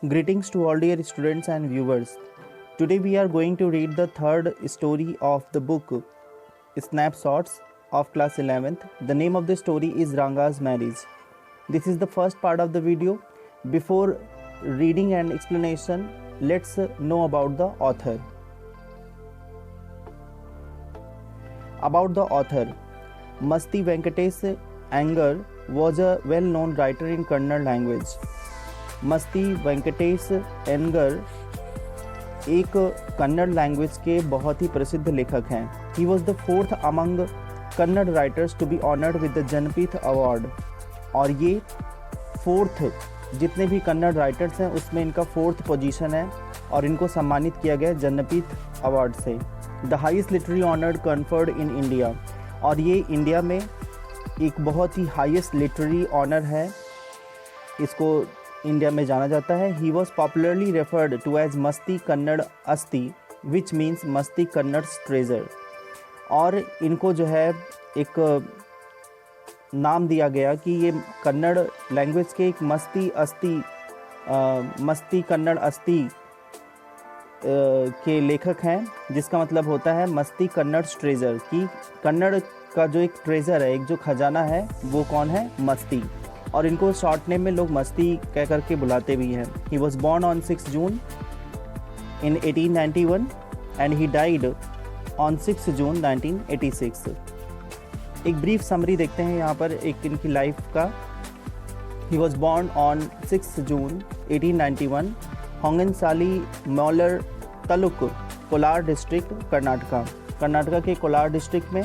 Greetings to all dear students and viewers. Today we are going to read the third story of the book Snapshots of class 11th. The name of the story is Ranga's Marriage. This is the first part of the video. Before reading and explanation, let's know about the author. About the author, Masti Venkatesh Iyengar was a well-known writer in Kannada language. मस्ती Venkatesh anger एक Kannada language के बहुत ही प्रसिद्ध लेखक हैं. He was the fourth among Kannada writers to be honoured with the Jnanpith award. और ये fourth, जितने भी कन्नड़ राइटर्स हैं उसमें इनका फोर्थ पोजीशन है और इनको सम्मानित किया गया जनपीठ अवार्ड से. The highest literary honoured conferred in India. और ये इंडिया में एक बहुत ही हाईएस्ट लिटरेरी ऑनर है, इसको इंडिया में जाना जाता है. He was popularly referred to as Masti Kannada अस्थि विच मीन्स मस्ती कन्नड़ ट्रेजर. और इनको जो है एक नाम दिया गया कि ये कन्नड़ लैंग्वेज के एक मस्ती कन्नड़ अस्थि के लेखक हैं, जिसका मतलब होता है मस्ती कन्नड़ ट्रेजर. कि कन्नड़ का जो एक ट्रेजर है, एक जो खजाना है, वो कौन है? मस्ती. और इनको शॉर्ट नेम में लोग मस्ती कह करके बुलाते भी हैं. He was born on 6 June in 1891 and he died on 6 June 1986. एक ब्रीफ समरी देखते हैं यहाँ पर एक इनकी लाइफ का. He was born on 6 June 1891 Hungenahalli Malur taluk, Kolar district, Karnataka. Karnataka के कोलार डिस्ट्रिक्ट में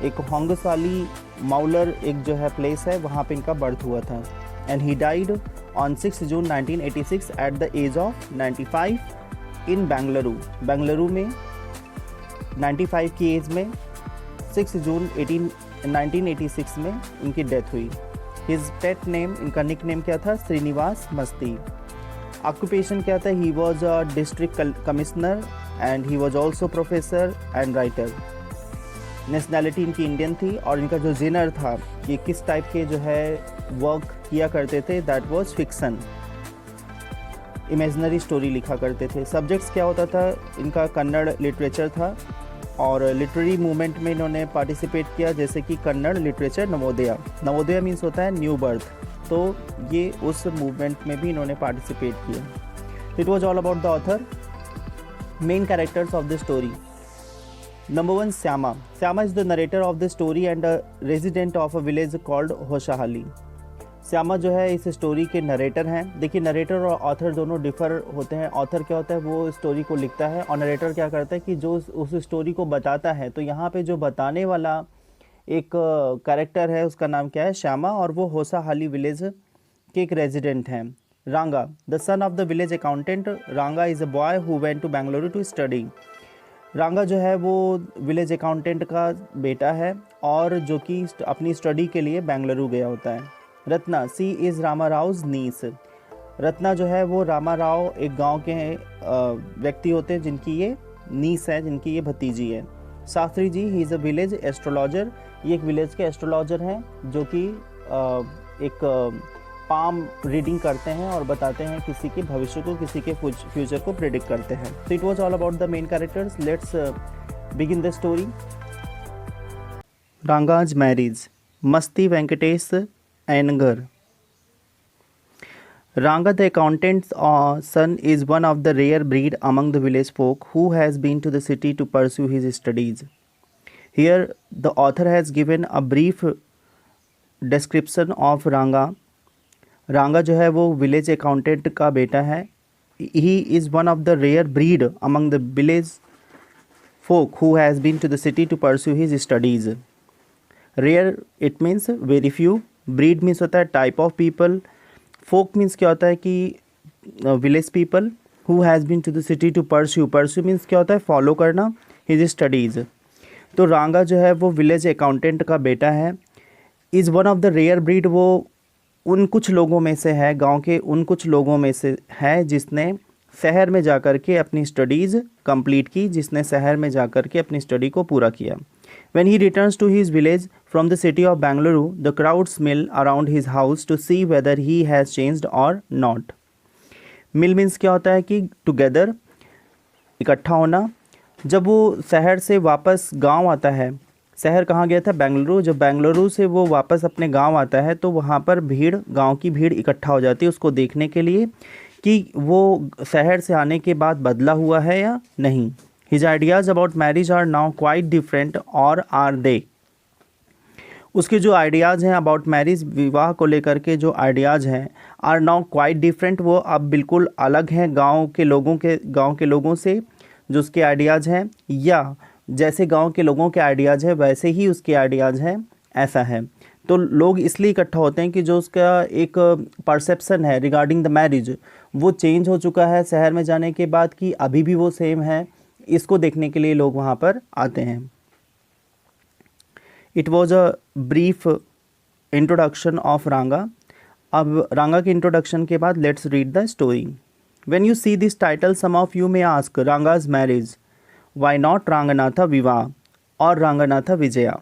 एक होंगसाली मौलर एक जो है प्लेस है, वहाँ पे इनका बर्थ हुआ था. And he died on 6 June 1986 at the age of 95 in Bengaluru. Bengaluru में 95 की एज में 6 जून 1986 में इनकी डेथ हुई. हिज पेट नेम, इनका निक नेम क्या था? श्रीनिवास मस्ती. ऑक्यूपेशन क्या था? He was a district commissioner and he was also professor and writer. Nationality इनकी इंडियन थी. और इनका जो जेनर था, ये किस टाइप के जो है वर्क किया करते थे? That was fiction, imaginary story लिखा करते थे. सब्जेक्ट्स क्या होता था? इनका कन्नड़ लिटरेचर था और लिटरेरी मूवमेंट में इन्होंने पार्टिसिपेट किया, जैसे कि कन्नड़ लिटरेचर नवोदया. नवोदया मीन्स होता है न्यू बर्थ, तो ये उस मूवमेंट में भी इन्होंने पार्टिसिपेट किया. It was all about the author. Main characters of the story. Number 1, Syama. Syama is the narrator of the story and a resident of a village called Hosahalli. Shyama जो है इस स्टोरी के नरेटर हैं. देखिए, नरेटर और author दोनों differ होते हैं. ऑथर क्या होता है? वो स्टोरी को लिखता है, और नरेटर क्या करता है कि जो उस स्टोरी को बताता है. तो यहाँ पे जो बताने वाला एक कैरेक्टर है, उसका नाम क्या है? श्यामा. और वो होशाहाली विलेज के एक रेजिडेंट हैं. Ranga, the son of the village accountant. Ranga is a boy who went to Bengaluru to study. Ranga जो है वो विलेज अकाउंटेंट का बेटा है और जो कि अपनी स्टडी के लिए बेंगलुरु गया होता है. रत्ना, सी इज़ रामा राव's नीस. रत्ना जो है वो रामा राव एक गांव के व्यक्ति होते हैं जिनकी ये नीस है, जिनकी ये भतीजी है. Shastri ji, he is a village astrologer. ये एक विलेज के एस्ट्रोलॉजर हैं जो कि एक पाम रीडिंग करते हैं और बताते हैं किसी के भविष्य को, किसी के फ्यूचर को प्रेडिक्ट करते हैं. तो it was all about the main characters. Let's begin the story. Ranga's marriage. Masti Venkatesha Iyengar. Ranga the accountant's son is one of the rare breed among the village folk who has been to the city to pursue his studies. Here the author has given a brief description of Ranga. रांगा जो है वो village accountant का बेटा है. He is one of the rare breed among the village folk who has been to the city to pursue his studies. Rare it means very few. Breed means होता है type of people. Folk means क्या होता है कि village people who has been to the city to pursue. Pursue means क्या होता है? follow करना his studies. तो रांगा जो है वो विलेज अकाउंटेंट का बेटा है. Is one of the rare breed, वो उन कुछ लोगों में से है, गांव के उन कुछ लोगों में से है जिसने शहर में जाकर के अपनी स्टडीज़ कंप्लीट की, जिसने शहर में जाकर के अपनी स्टडी को पूरा किया. When he returns to his village from the city of Bengaluru, the crowds mill around his house to see whether he has changed or not. Mill means क्या होता है कि टुगेदर, इकट्ठा होना। जब वो शहर से वापस गांव आता है, शहर कहाँ गया था, बेंगलुरु, जब बेंगलुरु से वो वापस अपने गांव आता है तो वहाँ पर भीड़, गांव की भीड़ इकट्ठा हो जाती है उसको देखने के लिए कि वो शहर से आने के बाद बदला हुआ है या नहीं। His ideas about marriage are now quite different और आर दे, उसके जो आइडियाज़ हैं अबाउट मैरिज, विवाह को लेकर के जो आइडियाज़ हैं, आर नाउ क्वाइट डिफरेंट, वो अब बिल्कुल अलग हैं गांव के लोगों से जो उसके आइडियाज़ हैं, या जैसे गांव के लोगों के आइडियाज़ हैं वैसे ही उसके आइडियाज़ हैं, ऐसा है। तो लोग इसलिए इकट्ठा होते हैं कि जो उसका एक परसेप्शन है रिगार्डिंग द मैरिज वो चेंज हो चुका है शहर में जाने के बाद, कि अभी भी वो सेम है, इसको देखने के लिए लोग वहाँ पर आते हैं। It was a brief introduction of Ranga. अब रांगा के इंट्रोडक्शन के बाद let's read the story. When you see this title some of you may ask Ranga's marriage, why not Ranganatha Vivaha और Ranganatha Vijaya?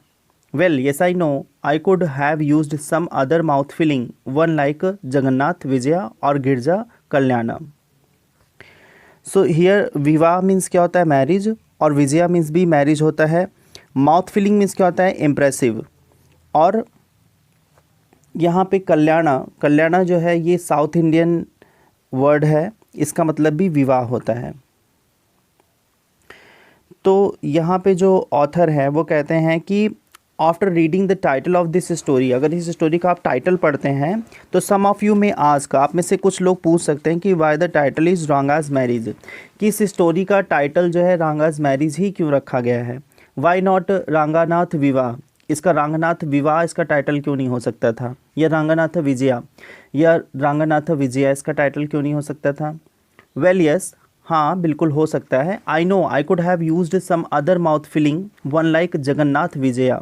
Well yes I know I could have used some other mouth filling one like Jagannath Vijaya और गिरजा कल्याणा। So here विवाह means क्या होता है, marriage, और Vijaya means भी marriage होता है। माउथ फिलिंग मीन्स क्या होता है, इम्प्रेसिव। और यहाँ पे कल्याणा जो है ये साउथ इंडियन वर्ड है, इसका मतलब भी विवाह होता है। तो यहाँ पे जो ऑथर है वो कहते हैं कि after reading the title of this story, अगर इस स्टोरी का आप टाइटल पढ़ते हैं तो some of you may ask, आप में से कुछ लोग पूछ सकते हैं कि why the title is Ranga's marriage, कि इस स्टोरी का टाइटल जो है रांगाज मैरिज ही क्यों रखा गया है। वाई नॉट रांगानाथ विवाह, इसका रांगनाथ विवाह इसका टाइटल क्यों नहीं हो सकता था, या रांगनाथ विजया या रांगनाथ विजया इसका टाइटल क्यों नहीं हो सकता था। वेल यस, हाँ बिल्कुल हो सकता है। I know I could have used some other mouth filling one like Jagannath Vijaya.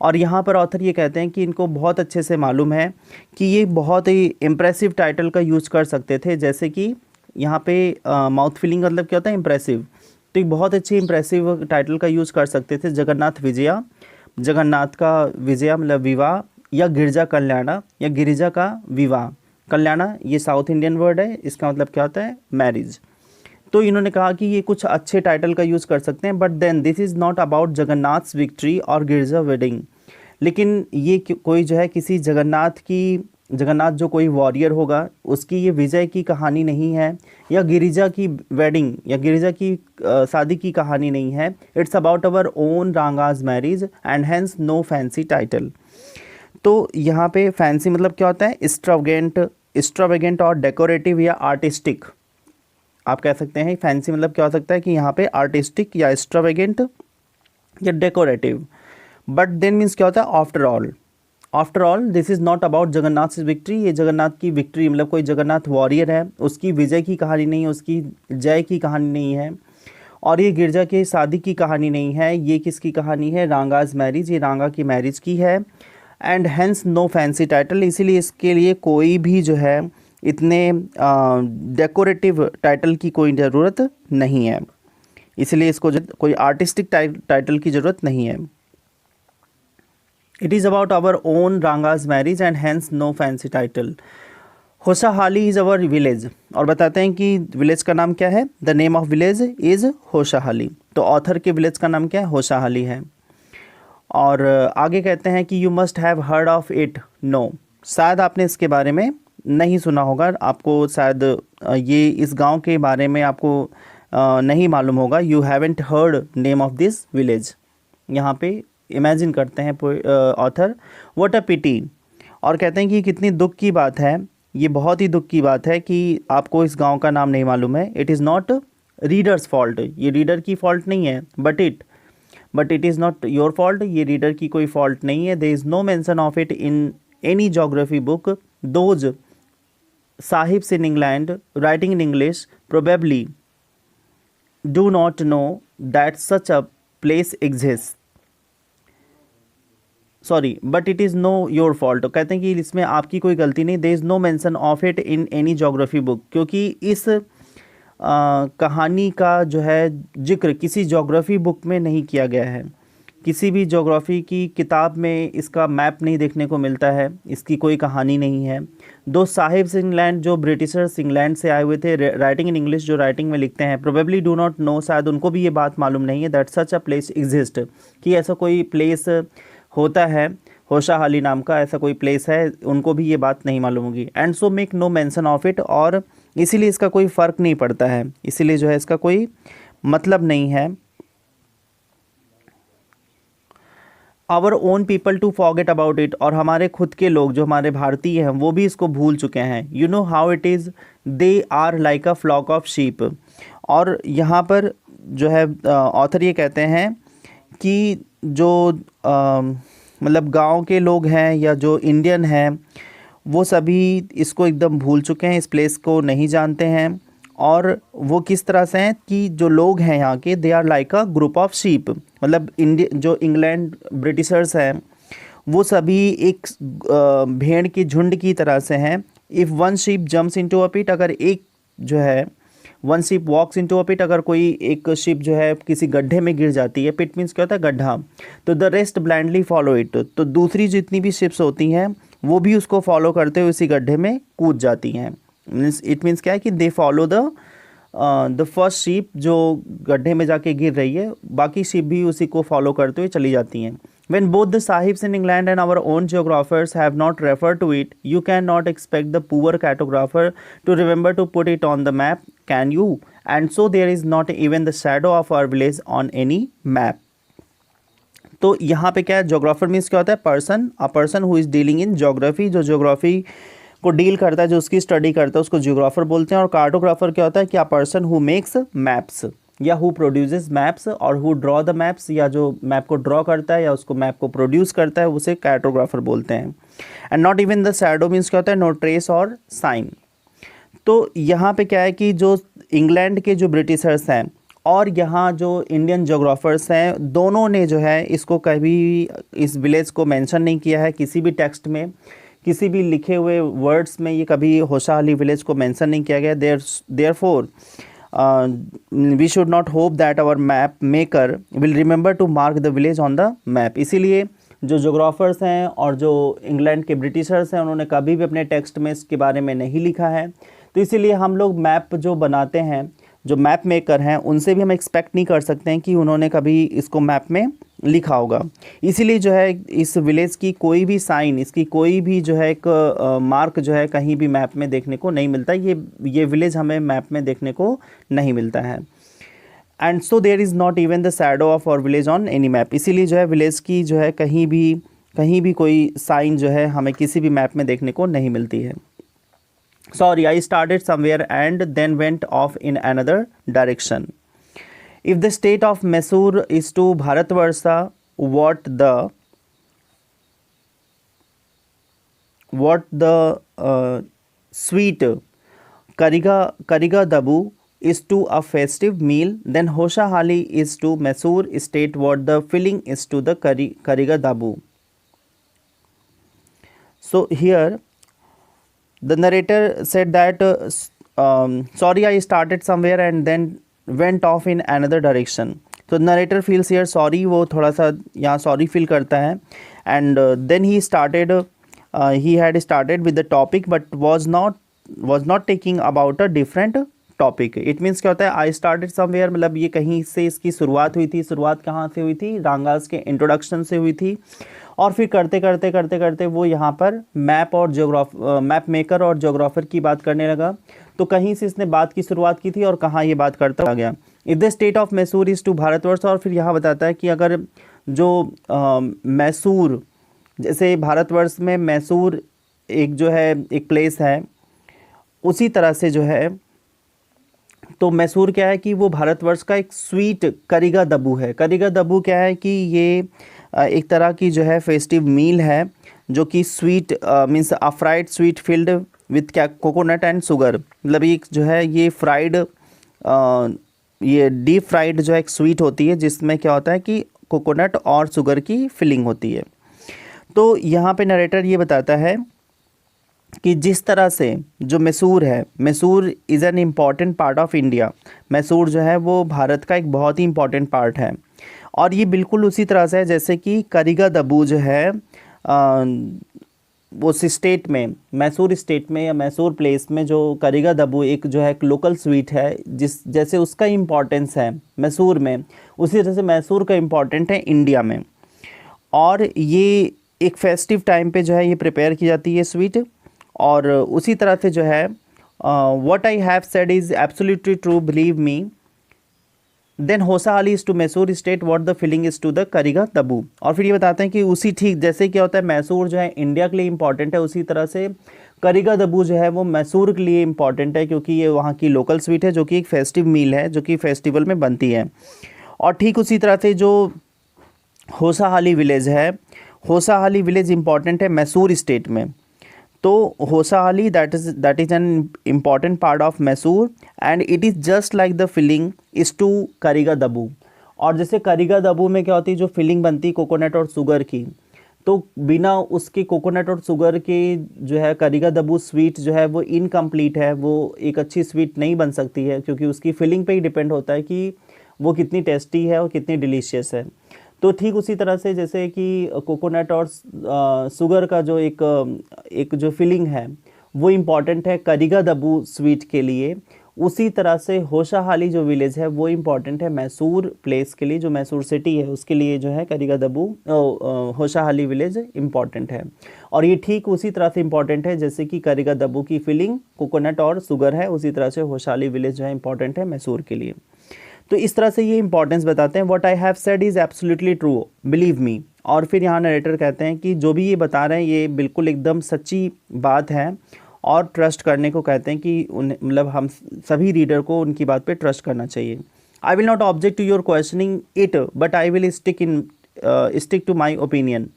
और यहाँ पर ऑथर ये कहते हैं कि इनको बहुत अच्छे से मालूम है कि ये बहुत ही इम्प्रेसिव टाइटल का यूज़ कर सकते थे, जैसे कि यहाँ पे माउथ फिलिंग मतलब क्या होता है, इम्प्रेसिव, तो एक बहुत अच्छी इम्प्रेसिव टाइटल का यूज़ कर सकते थे, जगन्नाथ विजया, जगन्नाथ का विजया मतलब विवाह, या गिरजा कल्याणा या गिरिजा का विवाह। कल्याणा ये साउथ इंडियन वर्ड है, इसका मतलब क्या होता है, मैरिज। तो इन्होंने कहा कि ये कुछ अच्छे टाइटल का यूज़ कर सकते हैं, but then this is not about Jagannath's victory और गिरजा वेडिंग। लेकिन ये कोई जो है किसी जगन्नाथ जो कोई वॉरियर होगा उसकी ये विजय की कहानी नहीं है, या गिरिजा की वेडिंग या गिरिजा की शादी की कहानी नहीं है। It's about our own Ranga's marriage and hence no fancy title. तो यहाँ पे फैंसी मतलब क्या होता है, एक्स्ट्रावेगेंट और डेकोरेटिव या आर्टिस्टिक, आप कह सकते हैं। फैंसी मतलब क्या हो सकता है कि यहाँ पे आर्टिस्टिक या एक्स्ट्रावेगेंट या डेकोरेटिव। बट देन मीन्स क्या होता है, after all this is not about Jagannath victory, ये जगन्नाथ की विक्ट्री मतलब कोई जगन्नाथ वॉरियर है उसकी विजय की कहानी नहीं है, उसकी जय की कहानी नहीं है। और ये गिरजा के शादी की कहानी नहीं है, ये किसकी कहानी है, रांगाज मैरिज, ये रांगा की मैरिज की है। And hence no fancy title, इसीलिए इसके लिए कोई भी जो है इतने डेकोरेटिव टाइटल की कोई ज़रूरत नहीं है, इसलिए इसको कोई आर्टिस्टिक टाइटल की ज़रूरत नहीं है। It is about our own Ranga's marriage and hence no fancy title. Hosahalli is our village, और बताते हैं कि विलेज का नाम क्या है, the name of village is Hosahalli. तो ऑथर के विलेज का नाम क्या है, होशाहाली है। और आगे कहते हैं कि you must have heard of it, no, शायद आपने इसके बारे में नहीं सुना होगा, आपको शायद ये इस गांव के बारे में आपको नहीं मालूम होगा। You haven't heard name of this village. यहाँ पे इमेजिन करते हैं ऑथर, व्हाट अ पिटी, और कहते हैं कि कितनी दुख की बात है, ये बहुत ही दुख की बात है कि आपको इस गांव का नाम नहीं मालूम है। It is not reader's fault, ये रीडर की फॉल्ट नहीं है, but it is not your fault, ये रीडर की कोई फॉल्ट नहीं है। There is no mention of it in any geography book, those sahibs in England writing in English probably do not know that such a place exist, sorry, but it is no your fault. कहते हैं कि इसमें आपकी कोई गलती नहीं, there is no mention of it in any geography book, क्योंकि इस कहानी का जो है जिक्र किसी जोग्राफी बुक में नहीं किया गया है। किसी भी ज्योग्राफी की किताब में इसका मैप नहीं देखने को मिलता है, इसकी कोई कहानी नहीं है। दो साहिब्स इंग्लैंड जो ब्रिटिशर्स इंग्लैंड से आए हुए थे, राइटिंग इन इंग्लिश, जो राइटिंग में लिखते हैं, प्रोबेबली डू नॉट नो, शायद उनको भी ये बात मालूम नहीं है that such a place exist, कि ऐसा कोई प्लेस होता है, होशाहाली नाम का ऐसा कोई प्लेस है, उनको भी ये बात नहीं मालूम होगी। And so make no mention of it, और इसीलिए इसका कोई फ़र्क नहीं पड़ता है, इसीलिए जो है इसका कोई मतलब नहीं है। Our own people to forget about it, और हमारे खुद के लोग जो हमारे भारतीय हैं वो भी इसको भूल चुके हैं। You know how it is, they are like a flock of sheep. और यहाँ पर जो है ऑथर ये कहते हैं कि जो मतलब गांव के लोग हैं या जो इंडियन हैं वो सभी इसको एकदम भूल चुके हैं, इस प्लेस को नहीं जानते हैं। और वो किस तरह से हैं कि जो लोग हैं यहाँ के, they are like a group of sheep, मतलब जो इंग्लैंड ब्रिटिशर्स हैं वो सभी एक भेड़ की झुंड की तरह से हैं। If one sheep jumps into a pit, अगर एक जो है one sheep walks into a pit, अगर कोई एक शिप जो है किसी गड्ढे में गिर जाती है, पिट मीन्स क्या होता है, गड्ढा, तो the rest blindly follow it, तो दूसरी जितनी भी शिप्स होती हैं वो भी उसको फॉलो करते हुए उसी गड्ढे में कूद जाती हैं। इट मीन्स क्या है कि they follow the first ship जो गड्ढे में जाके गिर रही है, बाकी शिप भी उसी को फॉलो करते हुए चली जाती हैं। When both the sahibs in England and our own geographers have not referred to it, you cannot expect the poor cartographer to remember to put it on the map, can you? And so there is not even the shadow of our village on any map. तो यहाँ पे क्या है, geographer means क्या होता है, person, a person who is dealing in geography, जो geography को डील करता है, जो उसकी स्टडी करता है, उसको जियोग्राफर बोलते हैं। और कार्टोग्राफर क्या होता है कि a person who makes maps या हु प्रोड्यूसेस मैप्स, और हु ड्रॉ द मैप्स, या जो मैप को ड्रॉ करता है या उसको मैप को प्रोड्यूस करता है, उसे कार्टोग्राफर बोलते हैं। And not even the shadow means क्या होता है, नो ट्रेस और साइन। तो यहाँ पे क्या है कि जो इंग्लैंड के जो ब्रिटिशर्स हैं और यहाँ जो इंडियन जोग्राफर्स हैं, दोनों ने जो है इसको कभी इस विलेज को मेंशन नहीं किया है किसी भी टेक्स्ट में, किसी भी लिखे हुए वर्ड्स में ये कभी होशाहाली विलेज को मेंशन नहीं किया गया। Therefore we should not hope that our map maker will remember to mark the village on the map. इसीलिए जो जोग्राफर्स हैं और जो इंग्लैंड के ब्रिटिशर्स हैं उन्होंने कभी भी अपने टेक्स्ट में इसके बारे में नहीं लिखा है। तो इसीलिए हम लोग मैप जो बनाते हैं, जो मैप मेकर हैं, उनसे भी हम एक्सपेक्ट नहीं कर सकते हैं कि उन्होंने कभी इसको मैप में लिखा होगा। इसीलिए जो है इस विलेज की कोई भी साइन, इसकी कोई भी जो है एक मार्क जो है कहीं भी मैप में देखने को नहीं मिलता। ये विलेज हमें मैप में देखने को नहीं मिलता है। And so there is not even the shadow of our village on any map. इसीलिए जो है विलेज की जो है कहीं भी कोई साइन जो है हमें किसी भी मैप में देखने को नहीं मिलती है। Sorry, I started somewhere and then went off in another direction. If the state of Mysore is to Bharatvarsha what the sweet Kariga Dabu is to a festive meal, then Hoshahali is to Mysore state what the filling is to the Kariga Dabu. So here the narrator said that sorry, I started somewhere and then went off in another direction. तो narrator feels here sorry, वो थोड़ा सा यहाँ sorry feel करता है। and then he had started with the topic but was not taking about a different topic. it means क्या होता है, I started somewhere, मतलब ये कहीं से इसकी शुरुआत हुई थी। शुरुआत कहाँ से हुई थी, रांगास के इंट्रोडक्शन से हुई थी। और फिर करते करते वो यहाँ पर मैप मेकर और जोग्राफर की बात करने लगा। तो कहीं से इसने बात की शुरुआत की थी और कहाँ ये बात करता आ गया। If the state of Mysore is to Bharatvarsha, और फिर यहाँ बताता है कि अगर जो मैसूर, जैसे भारतवर्ष में मैसूर एक जो है एक प्लेस है, उसी तरह से जो है तो मैसूर क्या है कि वो भारतवर्ष का एक स्वीट करिगा दबू है। करिगा दबू क्या है कि ये एक तरह की जो है फेस्टिव मील है जो कि sweet means a fried sweet filled with क्या कोकोनट एंड शुगर, मतलब ये जो है ये फ्राइड ये डीप फ्राइड जो है एक स्वीट होती है जिसमें क्या होता है कि कोकोनट और शुगर की फिलिंग होती है। तो यहाँ पे नरेटर ये बताता है कि जिस तरह से जो मैसूर है, Mysore is an important part of India. Mysore जो है वो भारत का एक बहुत ही इम्पॉर्टेंट पार्ट है। और ये बिल्कुल उसी तरह से है जैसे कि करिगा दबू जो है उस स्टेट में, मैसूर स्टेट में या मैसूर प्लेस में जो करिगा दबू एक जो है लोकल स्वीट है, जिस जैसे उसका इम्पोर्टेंस है मैसूर में, उसी तरह से मैसूर का इम्पोर्टेंट है इंडिया में। और ये एक फेस्टिव टाइम पे जो है ये प्रिपेयर की जाती है स्वीट। और उसी तरह से जो है what I have said is absolutely true, believe me, then Hosahalli is to Mysore state what the feeling is to the karigadubu. और फिर ये बताते हैं कि उसी ठीक जैसे क्या होता है मैसूर जो है इंडिया के लिए इम्पॉर्टेंट है, उसी तरह से करिगा दबू जो है वो मैसूर के लिए इम्पॉर्टेंट है, क्योंकि ये वहाँ की लोकल स्वीट है जो कि एक फेस्टिव मील है जो कि फेस्टिवल में बनती है। और ठीक उसी तरह से जो होसाहाली विलेज है, होसाहाली विलेज इम्पॉर्टेंट है मैसूर स्टेट में। तो Hosahalli that is an important part of Mysore and it is just like the filling is to karigadubu. और जैसे करिगा दबू में क्या होती है, जो फिलिंग बनती है कोकोनट और शुगर की, तो बिना उसके कोकोनट और शुगर के जो है करिगा दबू स्वीट जो है वो इनकम्प्लीट है, वो एक अच्छी स्वीट नहीं बन सकती है, क्योंकि उसकी फिलिंग पे ही डिपेंड होता है कि वो कितनी टेस्टी है और कितनी डिलीशियस है। तो ठीक उसी तरह से जैसे कि कोकोनट और शुगर का जो एक जो फिलिंग है वो इम्पॉर्टेंट है करिगा दबू स्वीट के लिए, उसी तरह से होसाहाली जो विलेज है वो इम्पॉर्टेंट है मैसूर प्लेस के लिए, जो मैसूर सिटी है उसके लिए जो है करिगा दबू होसाहाली विलेज इम्पॉर्टेंट है। और ये ठीक उसी तरह से इम्पॉर्टेंट है जैसे कि करिगा दबू की फिलिंग कोकोनट और शुगर है, उसी तरह से होसाहाली विलेज जो है इम्पॉर्टेंट है मैसूर के लिए। तो इस तरह से ये इंपॉर्टेंस बताते हैं। What I have said is absolutely true, believe मी। और फिर यहाँ नरेटर कहते हैं कि जो भी ये बता रहे हैं ये बिल्कुल एकदम सच्ची बात है, और ट्रस्ट करने को कहते हैं कि मतलब हम सभी रीडर को उनकी बात पे ट्रस्ट करना चाहिए। I will not object to your questioning it but I will stick to my opinion.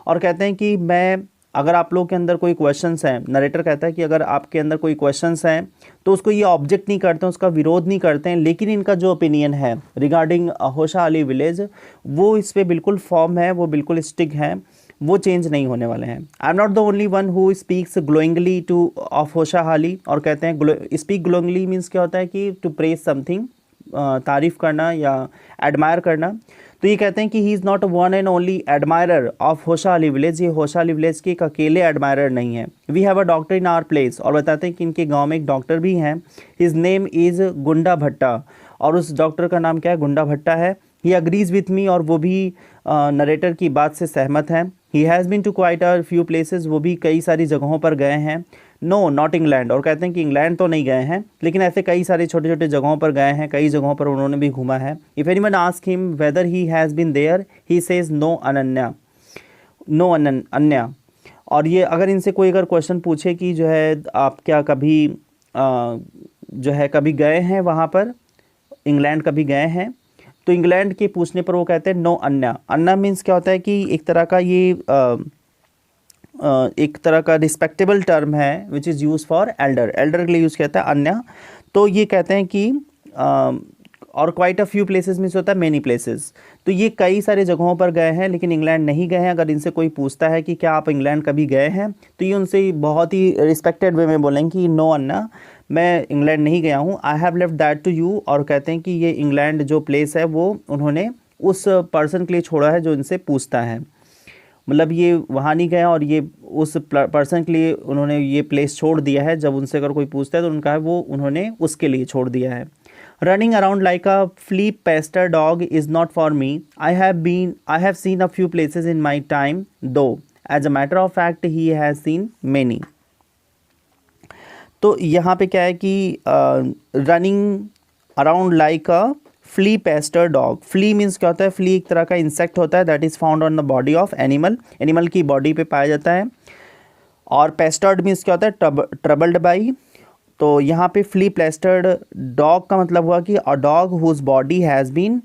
और कहते हैं कि मैं, अगर आप लोग के अंदर कोई क्वेश्चंस हैं, नरेटर कहता है कि अगर आपके अंदर कोई क्वेश्चंस हैं तो उसको ये ऑब्जेक्ट नहीं करते हैं, उसका विरोध नहीं करते हैं, लेकिन इनका जो ओपिनियन है रिगार्डिंग होसाहाली विलेज वो इस पर बिल्कुल फॉर्म है, वो बिल्कुल स्टिक है, वो चेंज नहीं होने वाले हैं। I am not the only one who speaks glowingly to of Hosahalli. और कहते हैं स्पीक ग्लोइंगली मीन्स क्या होता है कि टू प्रेज समथिंग, तारीफ़ करना या एडमायर करना। तो ये कहते हैं कि he is not one and only admirer of Hosahalli village, ये होसाहाली विलेज के एक अकेले एडमायरर नहीं है। We have a doctor in our place, और बताते हैं कि इनके गांव में एक डॉक्टर भी हैं, हिज नेम इज़ गुंडा भट्टा, और उस डॉक्टर का नाम क्या है, गुंडा भट्टा है। ही अग्रीज विथ मी, और वो भी नरेटर की बात से सहमत हैं। He has been to quite a few places, वो भी कई सारी जगहों पर गए हैं। नो नॉट इंग्लैंड, और कहते हैं कि इंग्लैंड तो नहीं गए हैं, लेकिन ऐसे कई सारे छोटे छोटे जगहों पर गए हैं, कई जगहों पर उन्होंने भी घूमा है। If anyone ask him whether he has been there he says no अनन्या, नो अन्या। और ये अगर इनसे कोई अगर क्वेश्चन पूछे कि जो है आप क्या कभी जो है कभी गए हैं वहाँ पर, इंग्लैंड कभी गए हैं, तो इंग्लैंड के पूछने पर वो कहते हैं नो अन्या। अन्ना मीन्स क्या होता है कि एक तरह का ये एक तरह का रिस्पेक्टेबल टर्म है which is use for Elder, Elder के लिए यूज़ कहता है अन्या। तो ये कहते हैं कि और quite a few places means होता है मेनी प्लेसेस। तो ये कई सारे जगहों पर गए हैं लेकिन इंग्लैंड नहीं गए हैं। अगर इनसे कोई पूछता है कि क्या आप इंग्लैंड कभी गए हैं, तो ये उनसे बहुत ही रिस्पेक्टेड वे में बोलेंगे कि नो अन्ना, मैं इंग्लैंड नहीं गया हूँ, I have left that to you. और कहते हैं कि ये इंग्लैंड जो प्लेस है वो उन्होंने उस पर्सन के लिए छोड़ा है जो इनसे पूछता है, मतलब ये वहाँ नहीं गए और ये उस पर्सन के लिए उन्होंने ये प्लेस छोड़ दिया है। जब उनसे अगर कोई पूछता है तो उनका है वो उन्होंने उसके लिए छोड़ दिया है। Running around like a flea Pasteur dog is not for me, I have seen a few places in my time though as a matter of fact he has seen many. तो यहाँ पे क्या है कि running around like a flea Pasteur dog, flea means क्या होता है, flee एक तरह का इंसेक्ट होता है that is found on the body of animal, animal की बॉडी पे पाया जाता है। और पेस्टर्ड मीन्स क्या होता है, ट्रबल्ड बाई। तो यहाँ पे फ्ली पेस्टर्ड डॉग का मतलब हुआ कि a dog whose body has been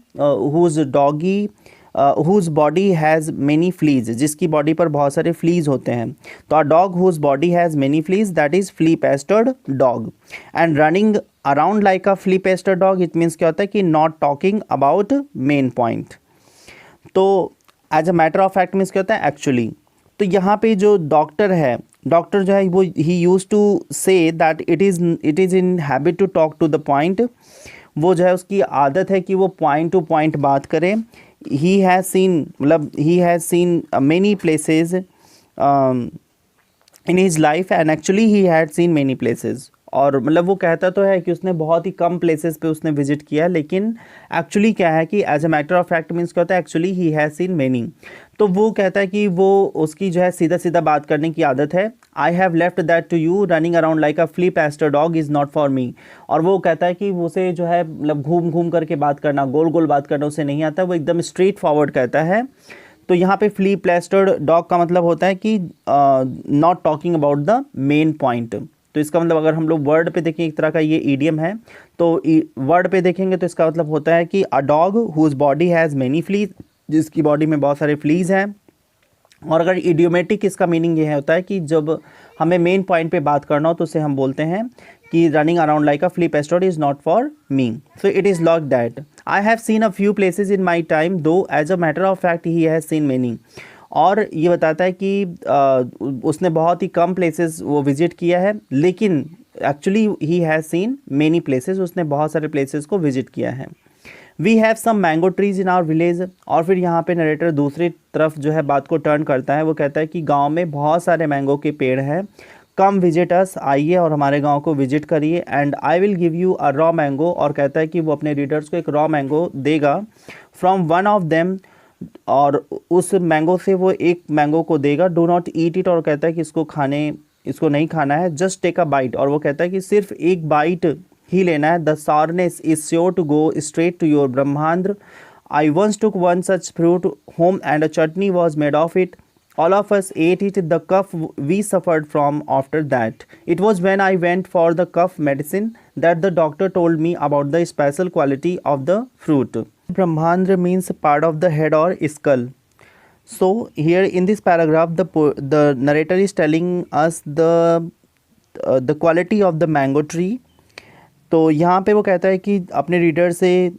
whose body has many fleas, जिसकी बॉडी पर बहुत सारे फ्लीज होते हैं। तो a dog whose body has many fleas that is flea pestered dog. And running around like a flea pestered dog, it means क्या होता है कि not talking about main point. तो as a matter of fact means क्या होता है actually. तो यहाँ पे जो डॉक्टर है, डॉक्टर जो है वो he use to say that it is in habit to talk to the point, वो जो है उसकी आदत है कि वो पॉइंट टू पॉइंट बात करें। ही हैज़ सीन, मतलब ही has seen many places in his life and actually he had seen many places. और मतलब वो कहता तो है कि उसने बहुत ही कम प्लेसेस पे उसने विजिट किया, लेकिन एक्चुअली क्या है कि as a matter of fact means क्या होता है, actually he has seen many. तो वो कहता है कि वो उसकी जो है सीधा सीधा बात करने की आदत है। I have left that to you, running around like a flea Pasteur dog is not for me. और वो कहता है कि उसे जो है मतलब घूम घूम करके बात करना, गोल गोल बात करना उसे नहीं आता, वो एकदम स्ट्रेट फॉरवर्ड कहता है। तो यहाँ पे फ्ली प्लेस्टर्ड डॉग का मतलब होता है कि not talking about the main point. तो इसका मतलब अगर हम लोग वर्ड पे देखें, एक तरह का ये ईडियम है, तो वर्ड पे देखेंगे तो इसका मतलब होता है कि a dog whose body has many fleas, जिसकी बॉडी में बहुत सारे फ्लीज हैं। और अगर इडियोमेटिक इसका मीनिंग ये होता है कि जब हमें मेन पॉइंट पे बात करना हो तो उसे हम बोलते हैं कि running around like a flea pestered is not for me, so it is like that. I have seen a few places in my time though as a matter of fact he has seen many. और ये बताता है कि उसने बहुत ही कम places वो visit किया है, लेकिन actually he has seen many places, उसने बहुत सारे प्लेसेस को विजिट किया है। We have some mango trees in our village. और फिर यहाँ पे नरेटर दूसरी तरफ जो है बात को टर्न करता है, वो कहता है कि गांव में बहुत सारे मैंगो के पेड़ हैं, कम विजिट अस, आइए और हमारे गांव को विजिट करिए, and I will give you a raw mango. और कहता है कि वो अपने रीडर्स को एक रॉ मैंगो देगा फ्रॉम वन ऑफ देम, और उस मैंगो से वो एक मैंगो को देगा। डो नॉट ईट इट, और कहता है कि इसको नहीं खाना है, जस्ट टेक अ बाइट। और वो कहता है कि सिर्फ एक बाइट ही लेना है। The sourness is sure to go straight to your ब्रह्मांड। I once took one such fruit home and a chutney was made of it. All of us ate it. The cough we suffered from after that. It was when I went for the cough medicine that the doctor told me about the special quality of the fruit. Brahmandra means part of the head or skull. So here in this paragraph, the narrator is telling us the quality of the mango tree. तो यहाँ पे वो कहता है कि अपने reader से,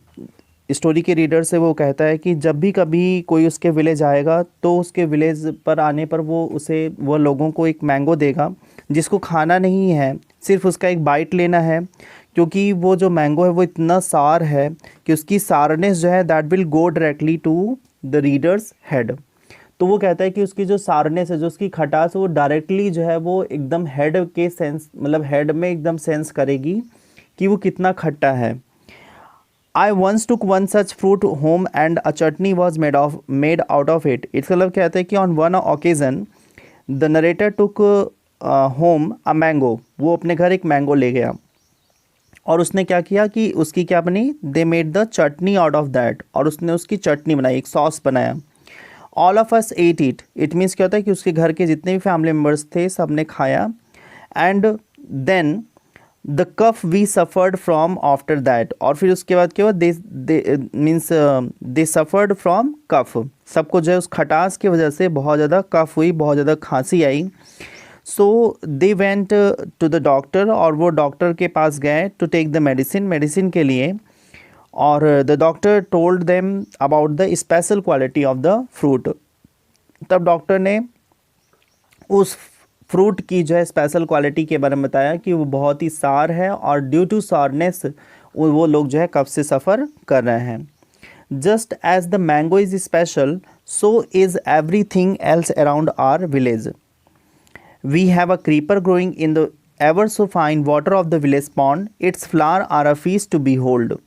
story के रीडर से वो कहता है कि जब भी कभी कोई उसके विलेज आएगा तो उसके विलेज पर आने पर वो लोगों को एक मैंगो देगा, जिसको खाना नहीं है, सिर्फ उसका एक बाइट लेना है, क्योंकि वो जो मैंगो है वो इतना सार है कि उसकी सारनेस जो है that will go directly to the reader's head. तो वो कहता है कि उसकी जो सारनेस है, जो उसकी खटास है, वो डायरेक्टली जो है वो एकदम हेड के सेंस, मतलब हेड में एकदम सेंस करेगी कि वो कितना खट्टा है। I once took one such fruit home and a chutney was made out of it. इसका मतलब कहता है कि on one occasion the narrator took home a mango, वो अपने घर एक मैंगो ले गया और उसने क्या किया कि उसकी क्या बनी, they made the chutney out of that, और उसने उसकी चटनी बनाई, एक सॉस बनाया। All of us at it, it means क्या होता है कि उसके घर के जितने भी फैमिली मेम्बर्स थे सब ने खाया। And then the cough we suffered from after that, और फिर उसके बाद क्या हुआ, दे सफ़र्ड फ्रॉम कफ, सबको जो है उस खटास की वजह से बहुत ज़्यादा कफ हुई, बहुत ज़्यादा खांसी आई। So they went to the doctor, और वो डॉक्टर के पास गए टू टेक द मेडिसिन के लिए। और the doctor told them about the special quality of the fruit. तब डॉक्टर ने उस फ्रूट की जो है स्पेशल क्वालिटी के बारे में बताया कि वो बहुत ही सार है, और ड्यू टू सारनेस वो लोग जो है कफ से सफ़र कर रहे हैं। Just as the mango is special, so is everything else around our village. We have a creeper growing in the ever so fine water of the village pond, its flowers are a feast to behold.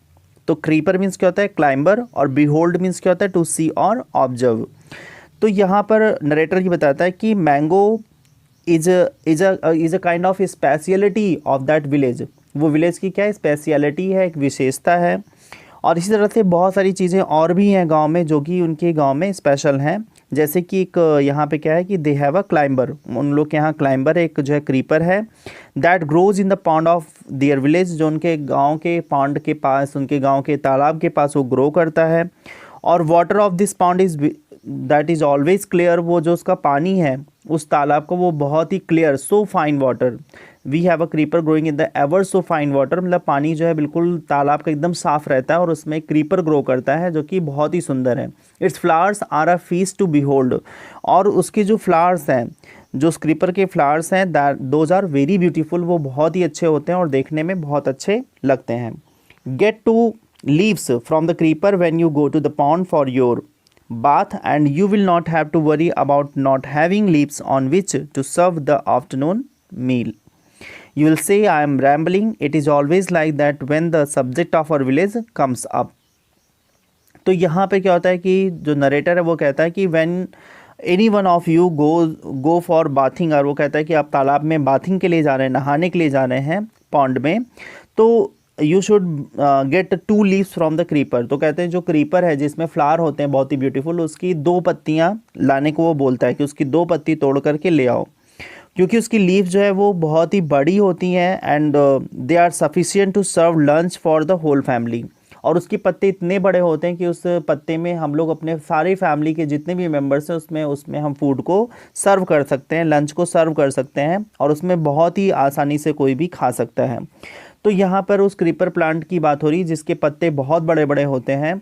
तो creeper means क्या होता है, climber, और B hold means क्या होता है, to see और observe. तो यहाँ पर नरेटर ये बताता है कि mango is a kind of speciality of that village. वो विलेज की क्या स्पेशलिटी है, एक विशेषता है। और इसी तरह से बहुत सारी चीज़ें और भी हैं गांव में जो कि उनके गांव में स्पेशल हैं। जैसे कि एक यहाँ पे क्या है कि दे हैव अ क्लाइंबर, उन लोग के यहाँ क्लाइंबर एक जो है क्रीपर है, that grows in the pond of their village, जो उनके गाँव के पॉन्ड के पास, उनके गाँव के तालाब के पास वो ग्रो करता है। और water of this pond is that is always clear, वो जो उसका पानी है उस तालाब को वो बहुत ही clear, so fine water. We have a creeper growing in the ever so fine water, मतलब पानी जो है बिल्कुल तालाब का एकदम साफ रहता है और उसमें क्रीपर ग्रो करता है जो कि बहुत ही सुंदर है। Its flowers are a feast to behold, और उसके जो फ्लावर्स हैं, जो क्रीपर के फ्लावर्स हैं, दोज आर वेरी ब्यूटीफुल, वो बहुत ही अच्छे होते हैं और देखने में बहुत अच्छे लगते हैं। Get to leaves from the creeper when you go to the pond for your bath, and you will not have to worry about not having leaves on which to serve the afternoon meal. You will say I am rambling. It is always like that when the subject of our village comes up. तो यहाँ पे क्या होता है कि जो narrator है वो कहता है कि when any one of you go for bathing, और वो कहता है कि आप तालाब में बाथिंग के लिए जा रहे हैं, नहाने के लिए जा रहे हैं पॉन्ड में, तो you should get 2 leaves from the creeper. तो कहते हैं जो क्रीपर है जिसमें फ्लावर होते हैं बहुत ही ब्यूटीफुल, उसकी 2 पत्तियाँ लाने को वो बोलता है कि उसकी 2 पत्ती तोड़ करके ले आओ, क्योंकि उसकी लीव जो है वो बहुत ही बड़ी होती हैं and they are sufficient to serve lunch for the whole family. और उसके पत्ते इतने बड़े होते हैं कि उस पत्ते में हम लोग अपने सारे फैमिली के जितने भी मेंबर्स हैं उसमें हम फूड को सर्व कर सकते हैं, लंच को सर्व कर सकते हैं, और उसमें बहुत ही आसानी से कोई भी खा सकता है। तो यहाँ पर उस क्रीपर प्लांट की बात हो रही जिसके पत्ते बहुत बड़े बड़े होते हैं,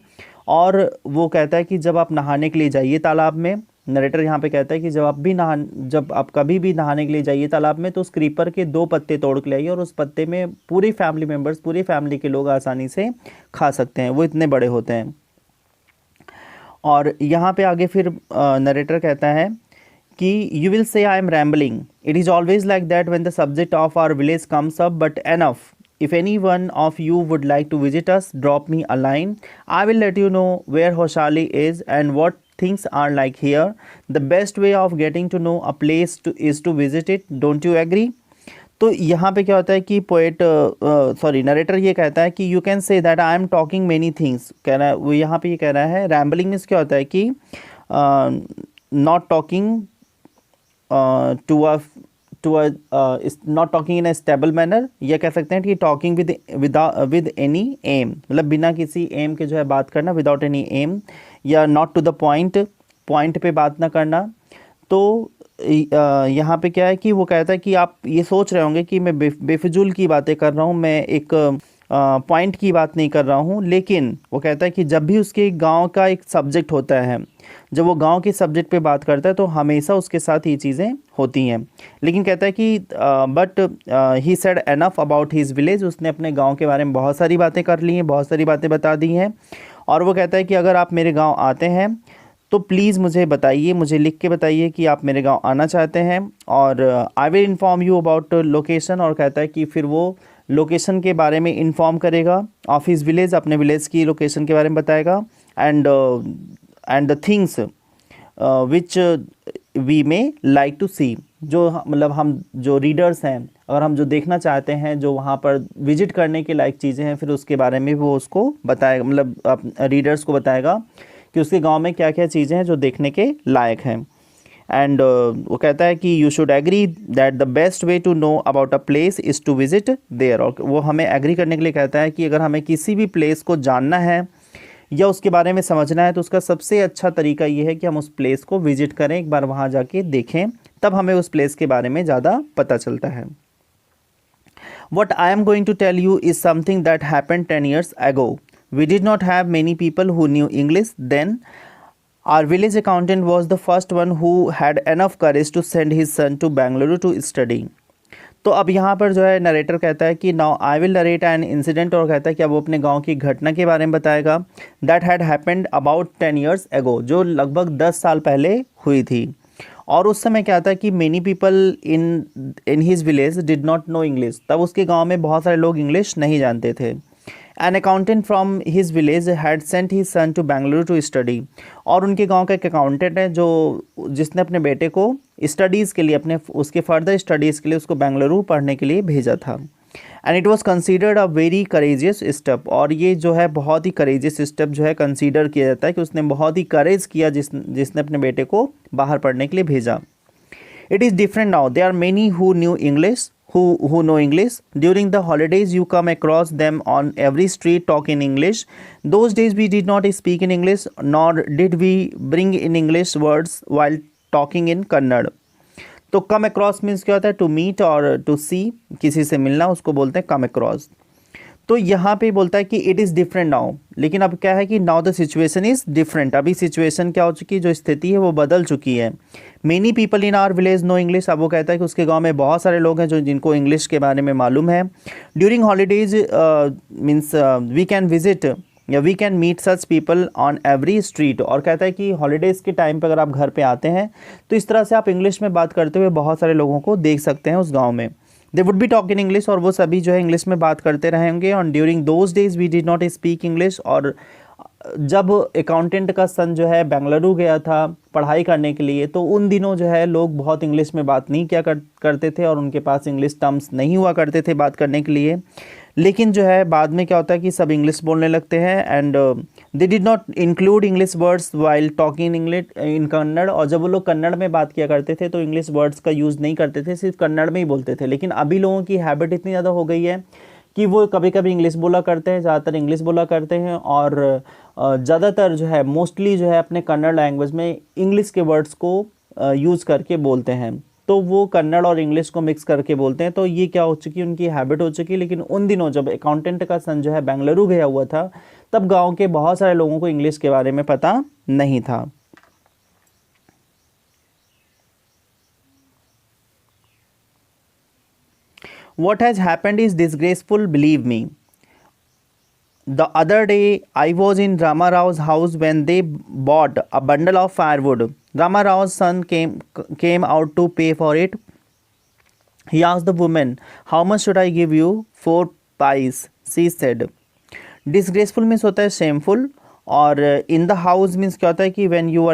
और वो कहता है कि जब आप नहाने के लिए जाइए तालाब में, नरेटर यहाँ पे कहता है कि जब आप कभी भी नहाने के लिए जाइए तालाब में, तो उस क्रीपर के 2 पत्ते तोड़ के लाइए, और उस पत्ते में पूरी फैमिली मेम्बर्स, पूरी फैमिली के लोग आसानी से खा सकते हैं, वो इतने बड़े होते हैं। और यहाँ पे आगे फिर नरेटर कहता है कि you will say I am rambling, it is always like that when the subject of our village comes up, but enough if any one of you would like to visit us, drop me a line. I will let you know where Hoshali is and what things are like here. The best way of getting to know a place is to visit it. Don't you agree? तो यहाँ पे क्या होता है कि narrator ये कहता है कि you can say that I am talking many things, कह रहा है वो, यहाँ पे ये कह रहा है रैम्बलिंग मीन्स क्या होता है कि not talking not talking in a stable manner, या कह सकते हैं कि टॉकिंग विद एनी एम, मतलब बिना किसी एम के जो है बात करना, विदाउट एनी एम, या नॉट टू द पॉइंट पे बात ना करना। तो यहाँ पे क्या है कि वो कहता है कि आप ये सोच रहे होंगे कि मैं बेफिजूल की बातें कर रहा हूँ, मैं एक पॉइंट की बात नहीं कर रहा हूँ, लेकिन वो कहता है कि जब भी उसके गांव का एक सब्जेक्ट होता है, जब वो गांव के सब्जेक्ट पे बात करता है तो हमेशा उसके साथ ये चीज़ें होती हैं। लेकिन कहता है कि but he said enough about his village, उसने अपने गांव के बारे में बहुत सारी बातें कर ली हैं, बहुत सारी बातें बता दी हैं, और वो कहता है कि अगर आप मेरे गाँव आते हैं तो प्लीज़ मुझे बताइए, मुझे लिख के बताइए कि आप मेरे गांव आना चाहते हैं, और I will inform you about location. और कहता है कि फिर वो लोकेशन के बारे में इन्फॉर्म करेगा, ऑफ हिज विलेज, अपने विलेज की लोकेशन के बारे में बताएगा, and the things which we may like to see, जो मतलब हम जो रीडर्स हैं, अगर हम जो देखना चाहते हैं, जो वहाँ पर विजिट करने के लायक चीज़ें हैं, फिर उसके बारे में वो उसको बताएगा, मतलब रीडर्स को बताएगा कि उसके गांव में क्या क्या चीज़ें हैं जो देखने के लायक हैं। एंड वो कहता है कि you should agree that the best way to know about a place is to visit there, और वो हमें एग्री करने के लिए कहता है कि अगर हमें किसी भी प्लेस को जानना है या उसके बारे में समझना है तो उसका सबसे अच्छा तरीका ये है कि हम उस प्लेस को विजिट करें, एक बार वहाँ जाके देखें, तब हमें उस प्लेस के बारे में ज़्यादा पता चलता है। What I am going to tell you is something that happened 10 years ago. We did not have many people who knew English then. Our village accountant was the first one who had enough courage to send his son to Bangalore to study. तो अब यहाँ पर जो है narrator कहता है कि now I will narrate an incident, और कहता है कि अब वो अपने गांव की घटना के बारे में बताएगा, that had happened about 10 years ago, जो लगभग 10 साल पहले हुई थी। और उस समय क्या था कि many people in his village did not know English, तब उसके गांव में बहुत सारे लोग इंग्लिश नहीं जानते थे। An accountant from his village had sent his son to Bengaluru to study, और उनके गांव का एक अकाउंटेंट है जिसने अपने बेटे को स्टडीज़ के लिए, उसके फर्दर स्टडीज़ के लिए उसको बेंगलुरु पढ़ने के लिए भेजा था। And it was considered a very courageous step, और ये जो है बहुत ही करेजियस स्टेप जो है कंसीडर किया जाता है कि उसने बहुत ही करेज किया जिसने अपने बेटे को बाहर पढ़ने के लिए भेजा। It is different now, there are many who knew English who know English. During the holidays you come across them on every street talk in English. Those days we did not speak in English, nor did we bring in English words while talking in Kannada. तो come across means क्या होता है, to meet और to see, किसी से मिलना, उसको बोलते हैं come across। तो यहाँ पे बोलता है कि इट इज़ डिफरेंट नाउ, लेकिन अब क्या है कि now the situation is different, अभी सिचुएशन क्या हो चुकी है, जो स्थिति है वो बदल चुकी है। Many people in our village know English, अब वो कहता है कि उसके गांव में बहुत सारे लोग हैं जो जिनको इंग्लिश के बारे में मालूम है। During holidays means we can visit या we can meet such people on every street, और कहता है कि हॉलीडेज़ के टाइम पर अगर आप घर पे आते हैं तो इस तरह से आप इंग्लिश में बात करते हुए बहुत सारे लोगों को देख सकते हैं उस गांव में। They would be talk in English, और वो सभी जो है इंग्लिश में बात करते रहेंगे। On during those days we did not speak English, और जब अकाउंटेंट का सन जो है बेंगलुरु गया था पढ़ाई करने के लिए, तो उन दिनों जो है लोग बहुत इंग्लिश में बात नहीं किया करते थे, और उनके पास इंग्लिश टर्म्स नहीं हुआ करते थे बात करने के लिए। लेकिन जो है बाद में क्या होता है कि सब इंग्लिश बोलने लगते हैं, and they did not include English words while talking English in Kannada, और जब वो लोग कन्नड़ में बात किया करते थे तो इंग्लिश वर्ड्स का यूज़ नहीं करते थे, सिर्फ कन्नड़ में ही बोलते थे। लेकिन अभी लोगों की हैबिट इतनी ज़्यादा हो गई है कि वो कभी कभी इंग्लिश बोला करते हैं, ज़्यादातर इंग्लिश बोला करते हैं, और ज़्यादातर जो है मोस्टली जो है अपने कन्नड़ लैंग्वेज में इंग्लिश के वर्ड्स को यूज़ करके बोलते हैं। तो वो कन्नड़ और इंग्लिश को मिक्स करके बोलते हैं, तो ये क्या हो चुकी है, उनकी हैबिट हो चुकी है। लेकिन उन दिनों जब अकाउंटेंट का सन जो है बेंगलुरु गया हुआ था, तब गांव के बहुत सारे लोगों को इंग्लिश के बारे में पता नहीं था। What has happened is disgraceful, believe me. The other day, I was in Rama Rao's house when they bought a bundle of firewood. Rama Rao's son came out to pay for it. He asked the woman, "How much should I give you?" 4 pies, she said. Disgraceful means होता है shameful, और in the house means क्या होता है कि when you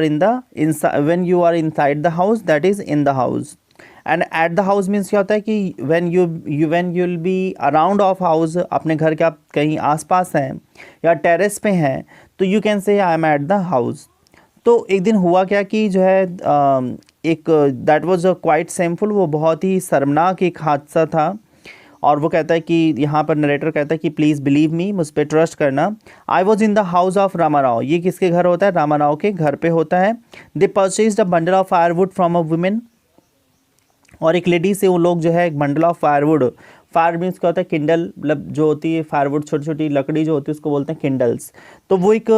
are inside the house, that is in the house. And at the house means क्या होता है कि when you will be around of house, अपने घर के आप कहीं आसपास हैं या टेरेस पे हैं, तो you can say I M at the house. तो एक दिन हुआ क्या कि जो है एक दैट वाज क्वाइट शेमफुल, वो बहुत ही शर्मनाक एक हादसा था। और वो कहता है कि यहाँ पर नरेटर कहता है कि प्लीज़ बिलीव मी, मुझ पर ट्रस्ट करना। I was in the house of Rama Rao, ये किसके घर होता है, रामा राव के घर पे होता है। दे purchase the bundle of firewood from a women, और एक लेडी से वो लोग जो है एक bundle of firewood, fire means क्या होता है किंडल, मतलब जो होती है फायरवुड, छोटी छोटी लकड़ी जो होती है उसको बोलते हैं किंडल्स। तो वो एक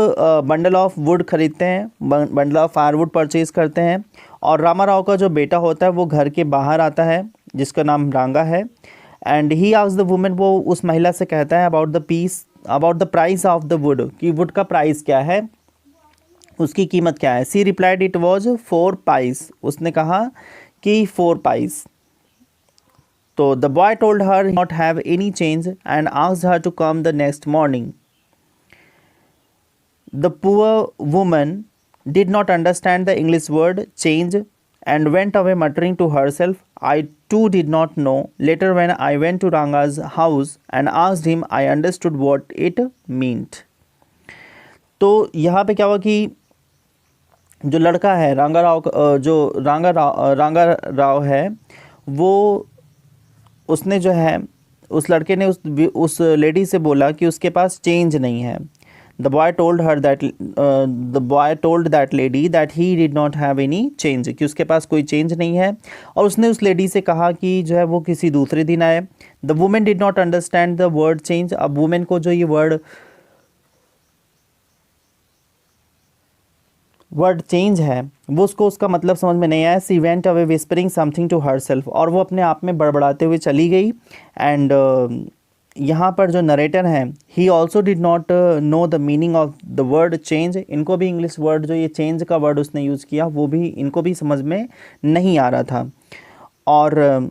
बंडल ऑफ वुड खरीदते हैं, बंडल ऑफ फायरवुड परचेज करते हैं। और रामा राव का जो बेटा होता है वो घर के बाहर आता है, जिसका नाम रांगा है। And he asks the women, वो उस महिला से कहता है about the price of the wood, कि वुड का प्राइस क्या है, उसकी कीमत क्या है। She replied it was 4 pice, उसने कहा कि 4 पाइस। तो the boy told her not have any change and asked her to come the next morning. The poor woman did not understand the English word change and went away muttering to herself, I too did not know. Later when I went to Ranga's house and asked him, I understood what it meant. तो यहाँ पे क्या हुआ कि जो लड़का है रांगा राव है, वो उसने जो है उस लड़के ने उस लेडी से बोला कि उसके पास चेंज नहीं है। The boy told that lady that he did not have any change, कि उसके पास कोई चेंज नहीं है। और उसने उस लेडी से कहा कि जो है वो किसी दूसरे दिन आए। The woman did not understand the word change, अब वुमेन को जो ये वर्ड चेंज है वो उसका मतलब समझ में नहीं आया। She went away whispering something to herself, और वो अपने आप में बड़बड़ाते हुए चली गई। एंड यहाँ पर जो नरेटर हैं, he also did not know the meaning of the word change, इनको भी इंग्लिश वर्ड जो ये चेंज का वर्ड उसने यूज़ किया वो भी इनको भी समझ में नहीं आ रहा था। और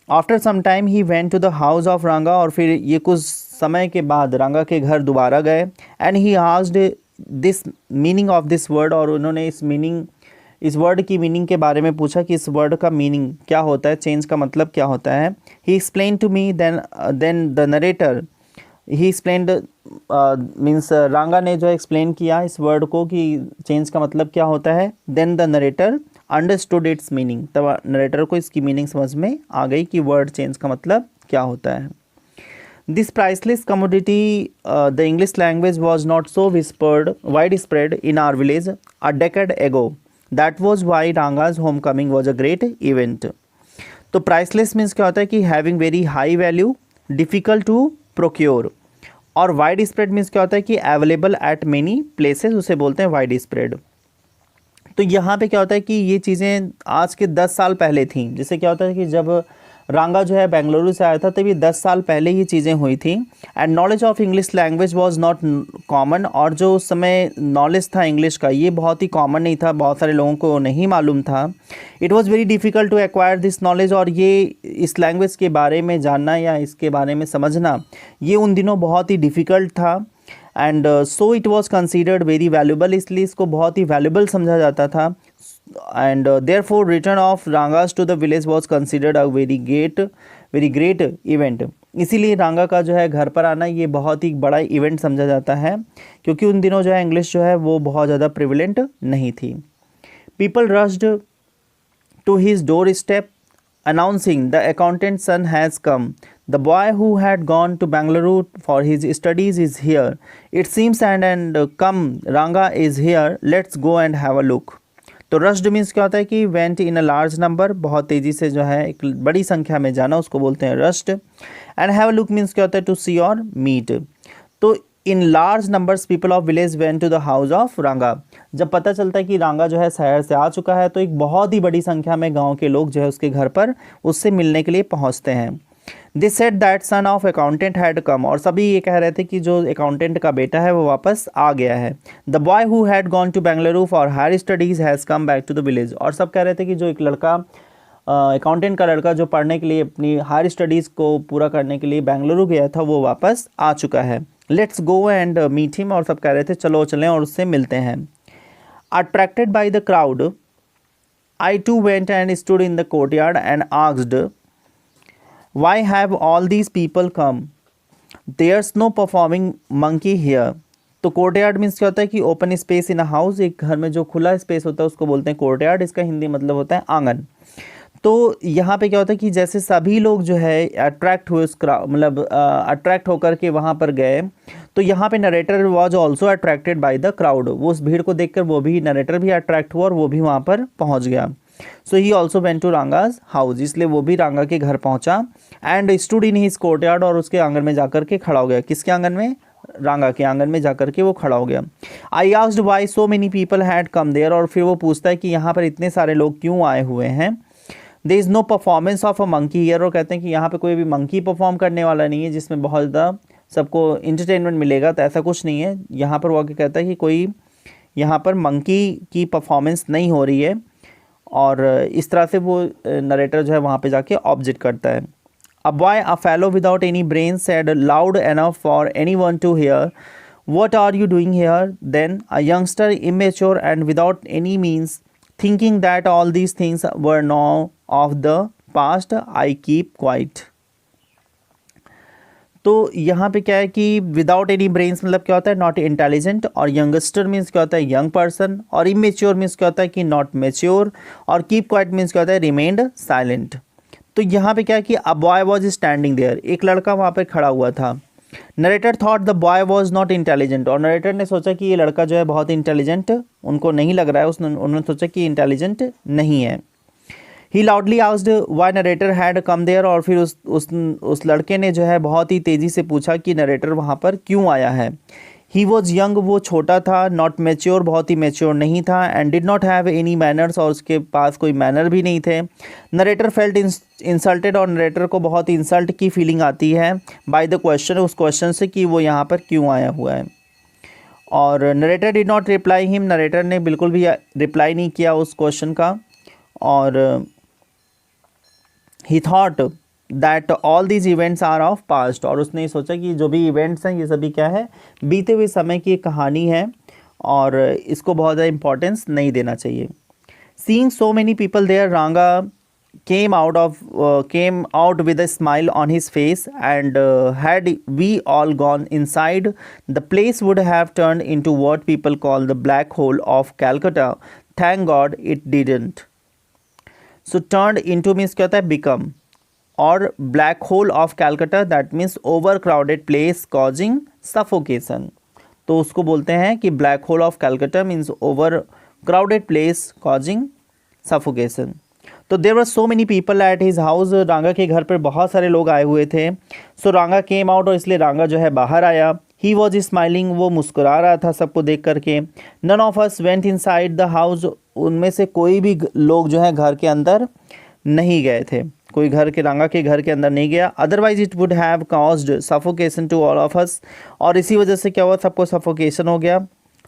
after some time he went to the house of Ranga, और फिर ये कुछ समय के बाद रांगा के घर दोबारा गए। And he asked this meaning of this word, और उन्होंने इस वर्ड की मीनिंग के बारे में पूछा कि इस वर्ड का मीनिंग क्या होता है, चेंज का मतलब क्या होता है। He explain to me, then the narrator he explained, means Ranga ने जो एक्सप्लेन किया इस वर्ड को कि चेंज का मतलब क्या होता है। Then the narrator understood its meaning, तब नरेटर को इसकी मीनिंग समझ में आ गई कि वर्ड चेंज का मतलब क्या होता है। This priceless commodity, the English language, was not so widespread in our village a decade ago. That was why Ranga's homecoming was a great event. तो priceless means क्या होता है कि having very high value, difficult to procure. और wide spread means क्या होता है कि अवेलेबल एट मेनी प्लेसेस, उसे बोलते हैं वाइड स्प्रेड। तो यहाँ पे क्या होता है कि ये चीज़ें आज के 10 साल पहले थी। जैसे क्या होता है कि जब रांगा जो है बेंगलुरु से आया था तब ये 10 साल पहले ये चीज़ें हुई थी। And knowledge of English language was not common, और जो उस समय नॉलेज था इंग्लिश का ये बहुत ही कॉमन नहीं था, बहुत सारे लोगों को नहीं मालूम था। It was very difficult to acquire this knowledge, और ये इस लैंग्वेज के बारे में जानना या इसके बारे में समझना ये उन दिनों बहुत ही डिफ़िकल्ट था। And so it was considered very valuable, इसलिए इसको बहुत ही वैल्यूबल समझा जाता था। And therefore return of Ranga's to the village was considered a very great event. इसीलिए रांगा का जो है घर पर आना ये बहुत ही बड़ा इवेंट समझा जाता है, क्योंकि उन दिनों जो है इंग्लिश जो है वो बहुत ज़्यादा प्रिविलेंट नहीं थी। People rushed to his doorstep announcing the accountant's son has come. The boy who had gone to Bangalore for his studies is here. It seems and come, Ranga is here. Let's go and have a look. तो rushed means क्या होता है कि went in a large number, बहुत तेज़ी से जो है एक बड़ी संख्या में जाना, उसको बोलते हैं rushed. And have a look means क्या होता है टू सी और मीट। तो in large numbers people of village went to the house of Ranga. जब पता चलता है कि रांगा जो है शहर से आ चुका है तो एक बहुत ही बड़ी संख्या में गांव के लोग जो है उसके घर पर उससे मिलने के लिए पहुंचते हैं। This said that son of accountant had come, और सभी ये कह रहे थे कि जो अकाउंटेंट का बेटा है वो वापस आ गया है। The boy who had gone to Bengaluru for higher studies has come back to the village, और सब कह रहे थे कि जो एक लड़का अकाउंटेंट का लड़का जो पढ़ने के लिए अपनी हायर स्टडीज़ को पूरा करने के लिए बेंगलुरु गया था वो वापस आ चुका है। Let's go and meet him, और सब कह रहे थे चलो चलें और उससे मिलते हैं। Attracted by the crowd I too went and stood in the courtyard and asked why have all these people come, there's no performing monkey here. तो कोर्टयार्ड मीन्स क्या होता है कि open space in a house, एक घर में जो खुला स्पेस होता है उसको बोलते हैं कोर्टयार्ड। इसका हिंदी मतलब होता है आंगन। तो यहाँ पे क्या होता है कि जैसे सभी लोग जो है अट्रैक्ट हुए उस मतलब अट्रैक्ट होकर के वहाँ पर गए, तो यहाँ पे narrator was also attracted by the crowd. वो उस भीड़ को देखकर वो भी नरेटर भी अट्रैक्ट हुआ और वो भी वहाँ पर पहुँच गया। So he also went to Ranga's house, इसलिए वो भी रांगा के घर पहुँचा। And stood in his courtyard, और उसके आंगन में जाकर के खड़ा हो गया। किसके आंगन में? रांगा के आंगन में जाकर के वो खड़ा हो गया। I asked why so many people had come there, और फिर वो पूछता है कि यहाँ पर इतने सारे लोग क्यों आए हुए हैं। There is no performance of a monkey here, और कहते हैं कि यहाँ पे कोई भी मंकी परफॉर्म करने वाला नहीं है जिसमें बहुत ज़्यादा सबको इंटरटेनमेंट मिलेगा, तो ऐसा कुछ नहीं है। यहाँ पर वो आके कहता है कि कोई यहाँ पर मंकी की परफॉर्मेंस नहीं हो रही है, और इस तरह से वो नरेटर जो है वहाँ पे जाके ऑब्जेक्ट करता है। A boy a fellow without any brain said loud enough for anyone to hear, what are you doing here? Then a youngster immature and without any means thinking that all these things were now of the past, I keep quiet। तो यहाँ पे क्या है कि without any brains मतलब क्या होता है नॉट इंटेलिजेंट, और यंगस्टर मीन्स क्या होता है यंग पर्सन, और इमेच्योर मीन्स क्या होता है कि नॉट मेच्योर, और कीप क्वाइट मीन्स क्या होता है रिमेन्ड साइलेंट। तो यहाँ पे क्या है कि a boy was standing there, एक लड़का वहाँ पे खड़ा हुआ था। Narrator thought the boy was not intelligent, और नरेटर ने सोचा कि ये लड़का जो है बहुत इंटेलिजेंट उनको नहीं लग रहा है, उन्होंने सोचा कि इंटेलिजेंट नहीं है। He loudly asked why narrator had come there, और फिर उस लड़के ने जो है बहुत ही तेज़ी से पूछा कि नरेटर वहाँ पर क्यों आया है। ही वॉज यंग, वो छोटा था, नॉट मेच्योर, बहुत ही मेच्योर नहीं था, and did not have any manners, और उसके पास कोई मैनर भी नहीं थे। नरेटर फेल्ट इंसल्टेड, और नरेटर को बहुत ही इंसल्ट की फीलिंग आती है बाय द क्वेश्चन, उस क्वेश्चन से कि वो यहाँ पर क्यों आया हुआ है। और narrator did not reply him, narrator ने बिल्कुल भी रिप्लाई नहीं किया उस क्वेश्चन का। और he thought that all these events are of past, और उसने सोचा कि जो भी इवेंट्स हैं ये सभी क्या है बीते हुए समय की कहानी है, और इसको बहुत ज़्यादा इंपॉर्टेंस नहीं देना चाहिए। Seeing so many people there, Ranga came out with a smile on his face, and had we all gone inside, the place would have turned into what people call the black hole of Calcutta. Thank God it didn't. So turned into means क्या होता है become, और black hole of Calcutta that means overcrowded place causing suffocation. तो उसको बोलते हैं कि black hole of Calcutta means overcrowded place causing suffocation. तो there were so many people at his house, Ranga के घर पर बहुत सारे लोग आए हुए थे। सो रांगा केम आउट, और इसलिए रांगा जो है बाहर आया। ही वॉज स्माइलिंग, वो मुस्कुरा रहा था सबको देख करके। None of us went inside the house, उनमें से कोई भी लोग जो है घर के अंदर नहीं गए थे, कोई घर के रांगा के घर के अंदर नहीं गया। Otherwise it would have caused suffocation to all of us, और इसी वजह से क्या हुआ, सबको सफोकेशन हो गया,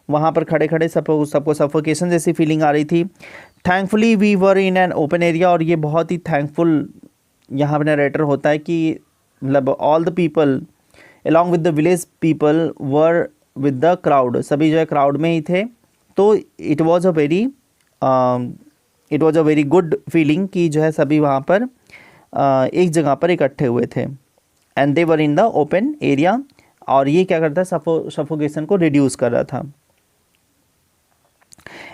वहाँ पर खड़े खड़े सबको सफोकेशन जैसी फीलिंग आ रही थी। Thankfully we were in an open area, और ये बहुत ही थैंकफुल यहाँ पर नरेटर होता है कि मतलब all the people along with the village people were with the crowd, सभी जो है क्राउड में ही थे। तो it was a very good feeling कि जो है सभी वहाँ पर एक जगह पर इकट्ठे हुए थे। And they were in the open area, और ये क्या करता है, सफोकेशन को रिड्यूस कर रहा था।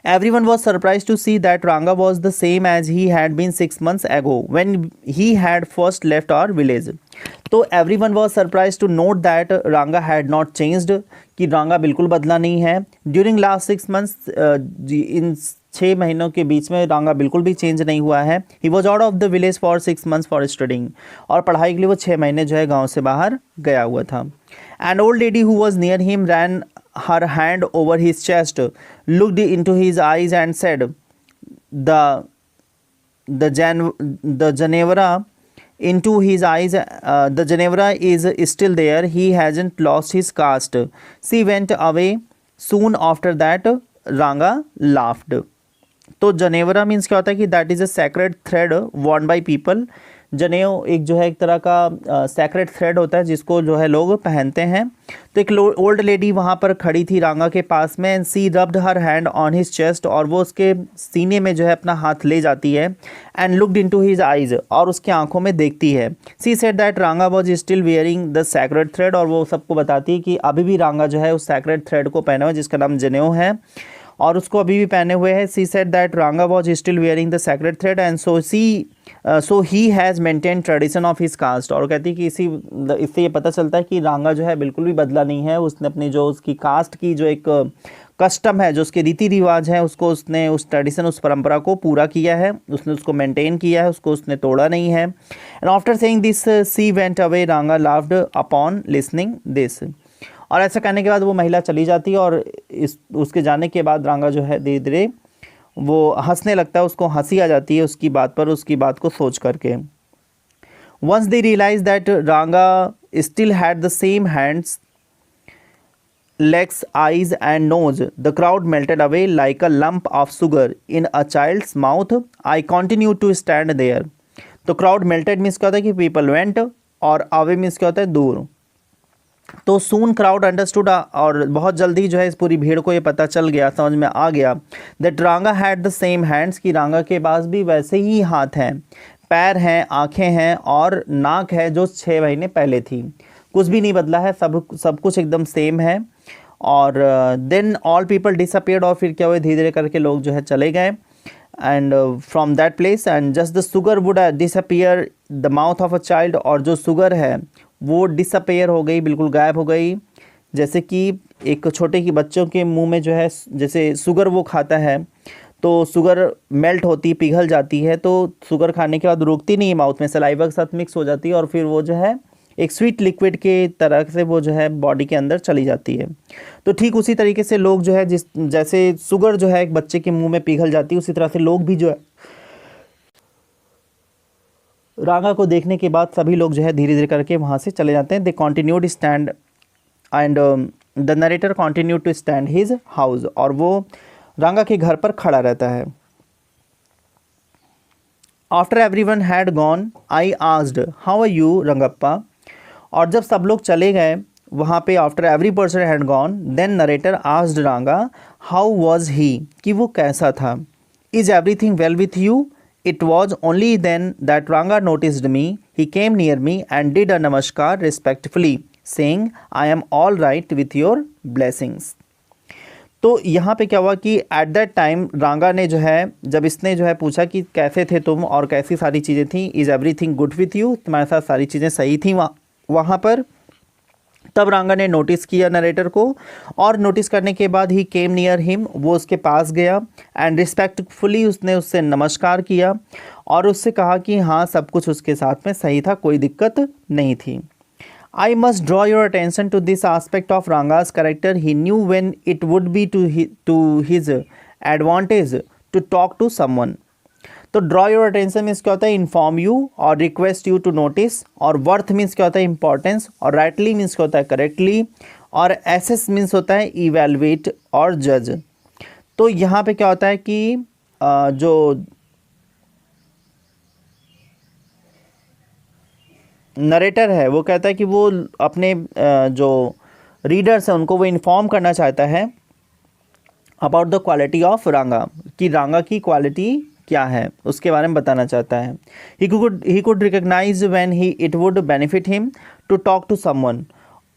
Everyone was surprised to see that Ranga was the same as he had been 6 months ago when he had first left our village. तो everyone was surprised to note that Ranga had not changed, कि रांगा बिल्कुल बदला नहीं है। During last 6 months, इन 6 महीनों के बीच में रांगा बिल्कुल भी चेंज नहीं हुआ है। He was out of the village for 6 months for studying, और पढ़ाई के लिए वो 6 महीने जो है गाँव से बाहर गया हुआ था। An old lady who was near him ran her hand over his chest, looked into his eyes and said, the Genevra into his eyes, the Genevra is still there, he hasn't lost his caste. She went away soon after that. Ranga laughed. तो जनेवरा means क्या होता है कि that is a sacred thread Warne by people. जनेऊ एक जो है एक तरह का सैक्रेड थ्रेड होता है जिसको जो है लोग पहनते हैं। तो एक ओल्ड लेडी वहाँ पर खड़ी थी रांगा के पास में, and she rubbed her hand on his chest, और वो उसके सीने में जो है अपना हाथ ले जाती है। And looked into his eyes, और उसके आंखों में देखती है। सी सेड दैट रांगा was still wearing the sacred thread, और वो सबको बताती है कि अभी भी रांगा जो है उस सैक्रेड थ्रेड को पहना हुआ है जिसका नाम जनेऊ है, और उसको अभी भी पहने हुए है। सी सेड दैट रांगा was still wearing the sacred thread and so he has maintain tradition of his cast, और कहती है कि इससे ये पता चलता है कि रांगा जो है बिल्कुल भी बदला नहीं है। उसने अपनी जो उसकी कास्ट की जो एक कस्टम है, जो उसके रीति रिवाज हैं, उसको उसने उस ट्रेडिशन, उस परंपरा को पूरा किया है, उसने उसको मेंटेन किया है, उसको उसने तोड़ा नहीं है। And after saying this she went away, Ranga laughed upon listening this, और ऐसा करने के बाद वो महिला चली जाती है, और उसके जाने के बाद रांगा जो है धीरे धीरे वो हंसने लगता है, उसको हंसी आ जाती है उसकी बात पर, उसकी बात को सोच करके। वंस दे रियलाइज दैट रांगा still had the same hands, legs, eyes and nose, the crowd melted away like a lump of sugar in a child's mouth. I continued to stand there. तो crowd melted means क्या होता है कि people went, और away means क्या होता है दूर। तो soon crowd understood, और बहुत जल्दी जो है इस पूरी भीड़ को ये पता चल गया, समझ में आ गया, that Ranga had the same hands, कि रांगा के पास भी वैसे ही हाथ हैं, पैर हैं, आँखें हैं और नाक है जो 6 महीने पहले थी। कुछ भी नहीं बदला है, सब कुछ एकदम सेम है। और देन ऑल पीपल डिसअपियर्ड, और फिर क्या हुआ, धीरे धीरे करके लोग जो है चले गए। And from that place and just the sugar would disappear the mouth of a child, और जो शुगर है वो डिसअपियर हो गई, बिल्कुल गायब हो गई। जैसे कि एक छोटे की बच्चों के मुंह में जो है जैसे शुगर वो खाता है तो शुगर मेल्ट होती, पिघल जाती है, तो शुगर खाने के बाद रुकती नहीं है माउथ में, सलाइवा के साथ मिक्स हो जाती है, और फिर वो जो है एक स्वीट लिक्विड के तरह से वो जो है बॉडी के अंदर चली जाती है। तो ठीक उसी तरीके से लोग जो है जैसे शुगर जो है एक बच्चे के मुंह में पिघल जाती है, उसी तरह से लोग भी जो है रांगा को देखने के बाद सभी लोग जो है धीरे धीरे करके वहाँ से चले जाते हैं। They continued stand and the narrator continued to stand his house, और वो रांगा के घर पर खड़ा रहता है। After everyone had gone I asked how are you Rangappa, और जब सब लोग चले गए वहाँ पे, after every person had gone, then narrator asked Ranga how was he, कि वो कैसा था। Is everything well with you. It was only then that Ranga noticed me, he came near me and did a namaskar respectfully saying I am all right with your blessings. तो यहाँ पे क्या हुआ कि एट दैट टाइम रांगा ने जो है, जब इसने जो है पूछा कि कैसे थे तुम और कैसी सारी चीज़ें थी, is everything good with you, तुम्हारे साथ सारी चीज़ें सही थी वहाँ पर, तब रांगा ने नोटिस किया नरेटर को, और नोटिस करने के बाद ही केम नियर हिम, वो उसके पास गया एंड रिस्पेक्टफुली उसने उससे नमस्कार किया और उससे कहा कि हाँ सब कुछ उसके साथ में सही था, कोई दिक्कत नहीं थी। I must draw your attention to this aspect of Ranga's character. He knew when it would be to his advantage to talk to someone. तो ड्रॉ योर अटेंशन मीन्स क्या होता है, इन्फॉर्म यू और रिक्वेस्ट यू टू नोटिस, और worth means क्या होता है, importance, और राइटली मीन्स क्या होता है, करेक्टली, और एसेस मीन्स होता है इवेलुएट और जज। तो यहाँ पे क्या होता है कि जो नरेटर है वो कहता है कि वो अपने जो रीडर्स हैं उनको वो इन्फॉर्म करना चाहता है अबाउट द क्वालिटी ऑफ रांगा, कि रांगा की क्वालिटी क्या है उसके बारे में बताना चाहता है। He could recognise when he it would benefit him to talk to someone,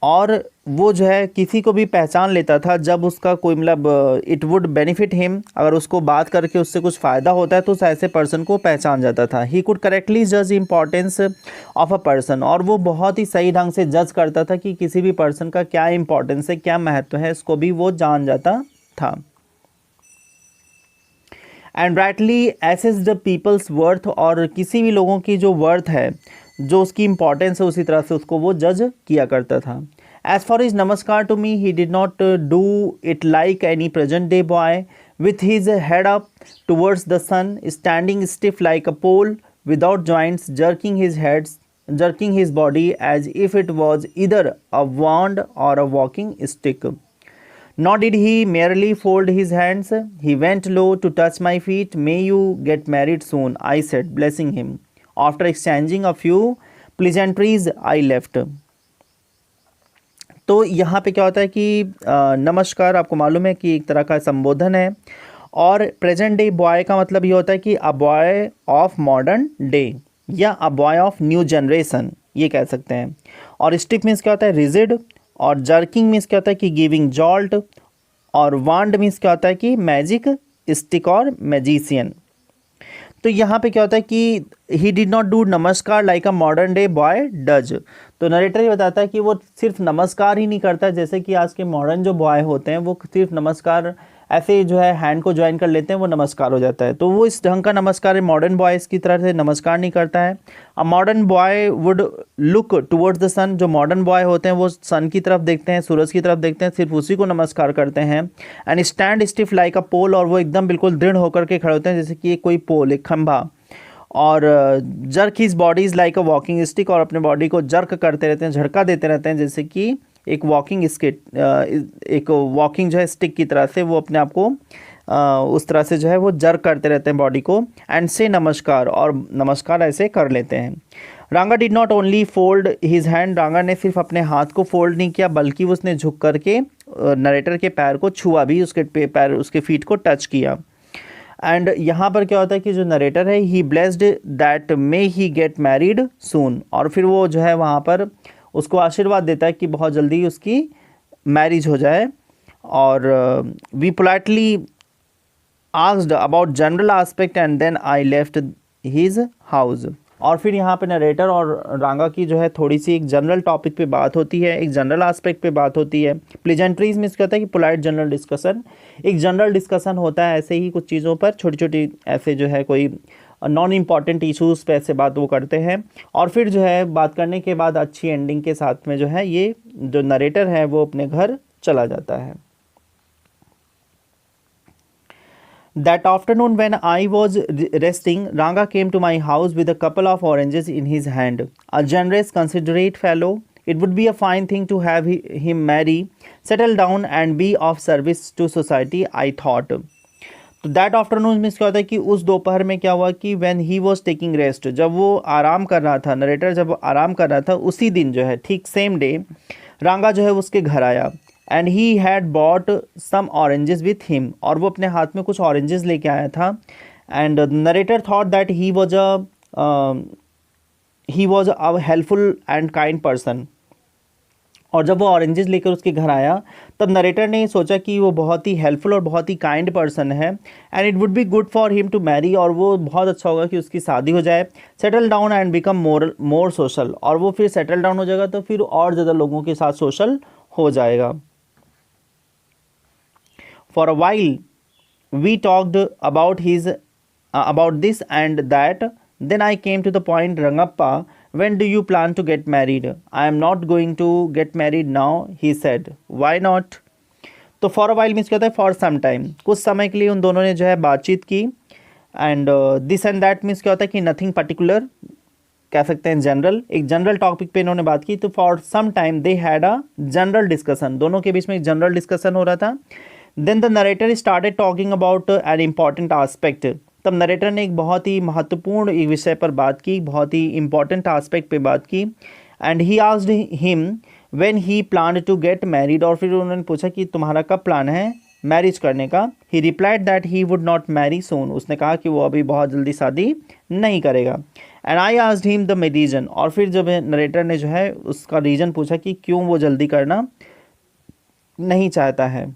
और वो जो है किसी को भी पहचान लेता था जब उसका कोई मतलब इट वुड बेनिफिट हिम, अगर उसको बात करके उससे कुछ फ़ायदा होता है तो उस ऐसे पर्सन को पहचान जाता था। ही कुड करेक्टली जज इम्पॉर्टेंस ऑफ अ पर्सन, और वो बहुत ही सही ढंग से जज करता था कि किसी भी पर्सन का क्या इंपॉर्टेंस है, क्या महत्व है, इसको भी वो जान जाता था। And rightly assess the people's worth, और किसी भी लोगों की जो वर्थ है, जो उसकी इंपॉर्टेंस है, उसी तरह से उसको वो जज किया करता था। As for his namaskar to me he did not do it like any present day boy with his head up towards the sun, standing stiff like a pole without joints, jerking his body as if it was either a wand or a walking stick. Nor did he merely fold his hands. He went low to touch my feet. May you get married soon, I said, blessing him. After exchanging a few pleasantries, I left. तो यहाँ पे क्या होता है कि नमस्कार आपको मालूम है कि एक तरह का संबोधन है, और प्रेजेंट डे बॉय का मतलब ये होता है कि a boy of modern day या a boy of new generation, ये कह सकते हैं। और स्टिक मीन्स क्या होता है, रिजिड, और जर्किंग मीन्स क्या होता है कि गिविंग जॉल्ट, और वांड मीन्स क्या होता है कि मैजिक स्टिक और मैजिशियन। तो यहाँ पे क्या होता है कि ही डिड नॉट डू नमस्कार like a modern day boy does. तो नरेटर ये बताता है कि वो सिर्फ नमस्कार ही नहीं करता जैसे कि आज के मॉडर्न जो बॉय होते हैं वो सिर्फ नमस्कार ऐसे जो है हैंड को ज्वाइन कर लेते हैं, वो नमस्कार हो जाता है। तो वो इस ढंग का नमस्कार मॉडर्न बॉयज़ की तरह से नमस्कार नहीं करता है। A modern boy would look towards the sun, जो मॉडर्न बॉय होते हैं वो सन की तरफ देखते हैं, सूरज की तरफ देखते हैं, सिर्फ उसी को नमस्कार करते हैं। And stand stiff like a pole, और वो एकदम बिल्कुल दृढ़ होकर के खड़े होते हैं जैसे कि कोई पोल, एक खंभा। और jerk his body is like a walking stick, और अपने बॉडी को जर्क करते रहते हैं, झटका देते रहते हैं जैसे कि एक वॉकिंग एक वॉकिंग जो है स्टिक की तरह से वो अपने आप को उस तरह से जो है वो जर्क करते रहते हैं बॉडी को। एंड से नमस्कार, और नमस्कार ऐसे कर लेते हैं। रांगा did not only fold his hand, रांगा ने सिर्फ अपने हाथ को फोल्ड नहीं किया बल्कि उसने झुक करके नरेटर के पैर को छुआ भी, उसके पैर उसके फीट को टच किया। एंड यहाँ पर क्या होता है कि जो नरेटर है he blessed that may he get married soon, और फिर वो जो है वहाँ पर उसको आशीर्वाद देता है कि बहुत जल्दी उसकी मैरिज हो जाए। और we politely asked about general aspect and then I left his house. और फिर यहाँ पे नरेटर और रांगा की जो है थोड़ी सी एक जनरल टॉपिक पे बात होती है, एक जनरल एस्पेक्ट पे बात होती है। प्लेजेंट्रीज में इसका होता है कि पोलाइट जनरल डिस्कशन, एक जनरल डिस्कशन होता है ऐसे ही कुछ चीज़ों पर, छोटी छोटी ऐसे जो है कोई नॉन इम्पॉर्टेंट इशूज़ पे ऐसे बात वो करते हैं। और फिर जो है बात करने के बाद अच्छी एंडिंग के साथ में जो है ये जो नरेटर है वो अपने घर चला जाता है। That afternoon when I was resting, Ranga came to my house with a couple of oranges in his hand. A generous, considerate fellow. It would be a fine thing to have him marry, settle down and be of service to society, I thought. तो that afternoon means क्या होता है कि उस दोपहर में क्या हुआ कि when he was taking rest, जब वो आराम कर रहा था, नरेटर जब आराम कर रहा था, उसी दिन जो है ठीक सेम डे रांगा जो है उसके घर आया। And he had bought some oranges with him, और वो अपने हाथ में कुछ ऑरेंजेस लेके आया था। And narrator thought that he was a helpful and kind person. और जब वो ऑरेंजेस लेकर उसके घर आया तब नरेटर ने सोचा कि वो बहुत ही हेल्पफुल और बहुत ही काइंड पर्सन है, and it would be good for him to marry, और वो बहुत अच्छा होगा कि उसकी शादी हो जाए। Settle down and become more social, और वो फिर सेटल डाउन हो जाएगा तो फिर और ज़्यादा लोगों के साथ सोशल हो जाएगा। For a while we talked about this and that. Then I came to the point, Rangappa, When do you plan to get married? I am not going to get married now, he said. Why not? तो for a while means क्या होता है for some time, कुछ समय के लिए उन दोनों ने जो है बातचीत की. And this and that means क्या होता है कि नथिंग पर्टिकुलर, कह सकते हैं जनरल, एक जनरल टॉपिक पे इन्होंने बात की. तो for some time they had a general discussion, दोनों के बीच में एक जनरल डिस्कशन हो रहा था. Then the narrator started talking about an important aspect. तब नरेटर ने एक बहुत ही महत्वपूर्ण एक विषय पर बात की, बहुत ही इंपॉर्टेंट आस्पेक्ट पे बात की. And he asked him when he plan to get married, और फिर उन्होंने पूछा कि तुम्हारा कब प्लान है मैरिज करने का. He replied that he would not marry soon, उसने कहा कि वो अभी बहुत जल्दी शादी नहीं करेगा. And I asked him the reason, और फिर जब नरेटर ने जो है उसका रीज़न पूछा कि क्यों वो जल्दी करना नहीं चाहता है.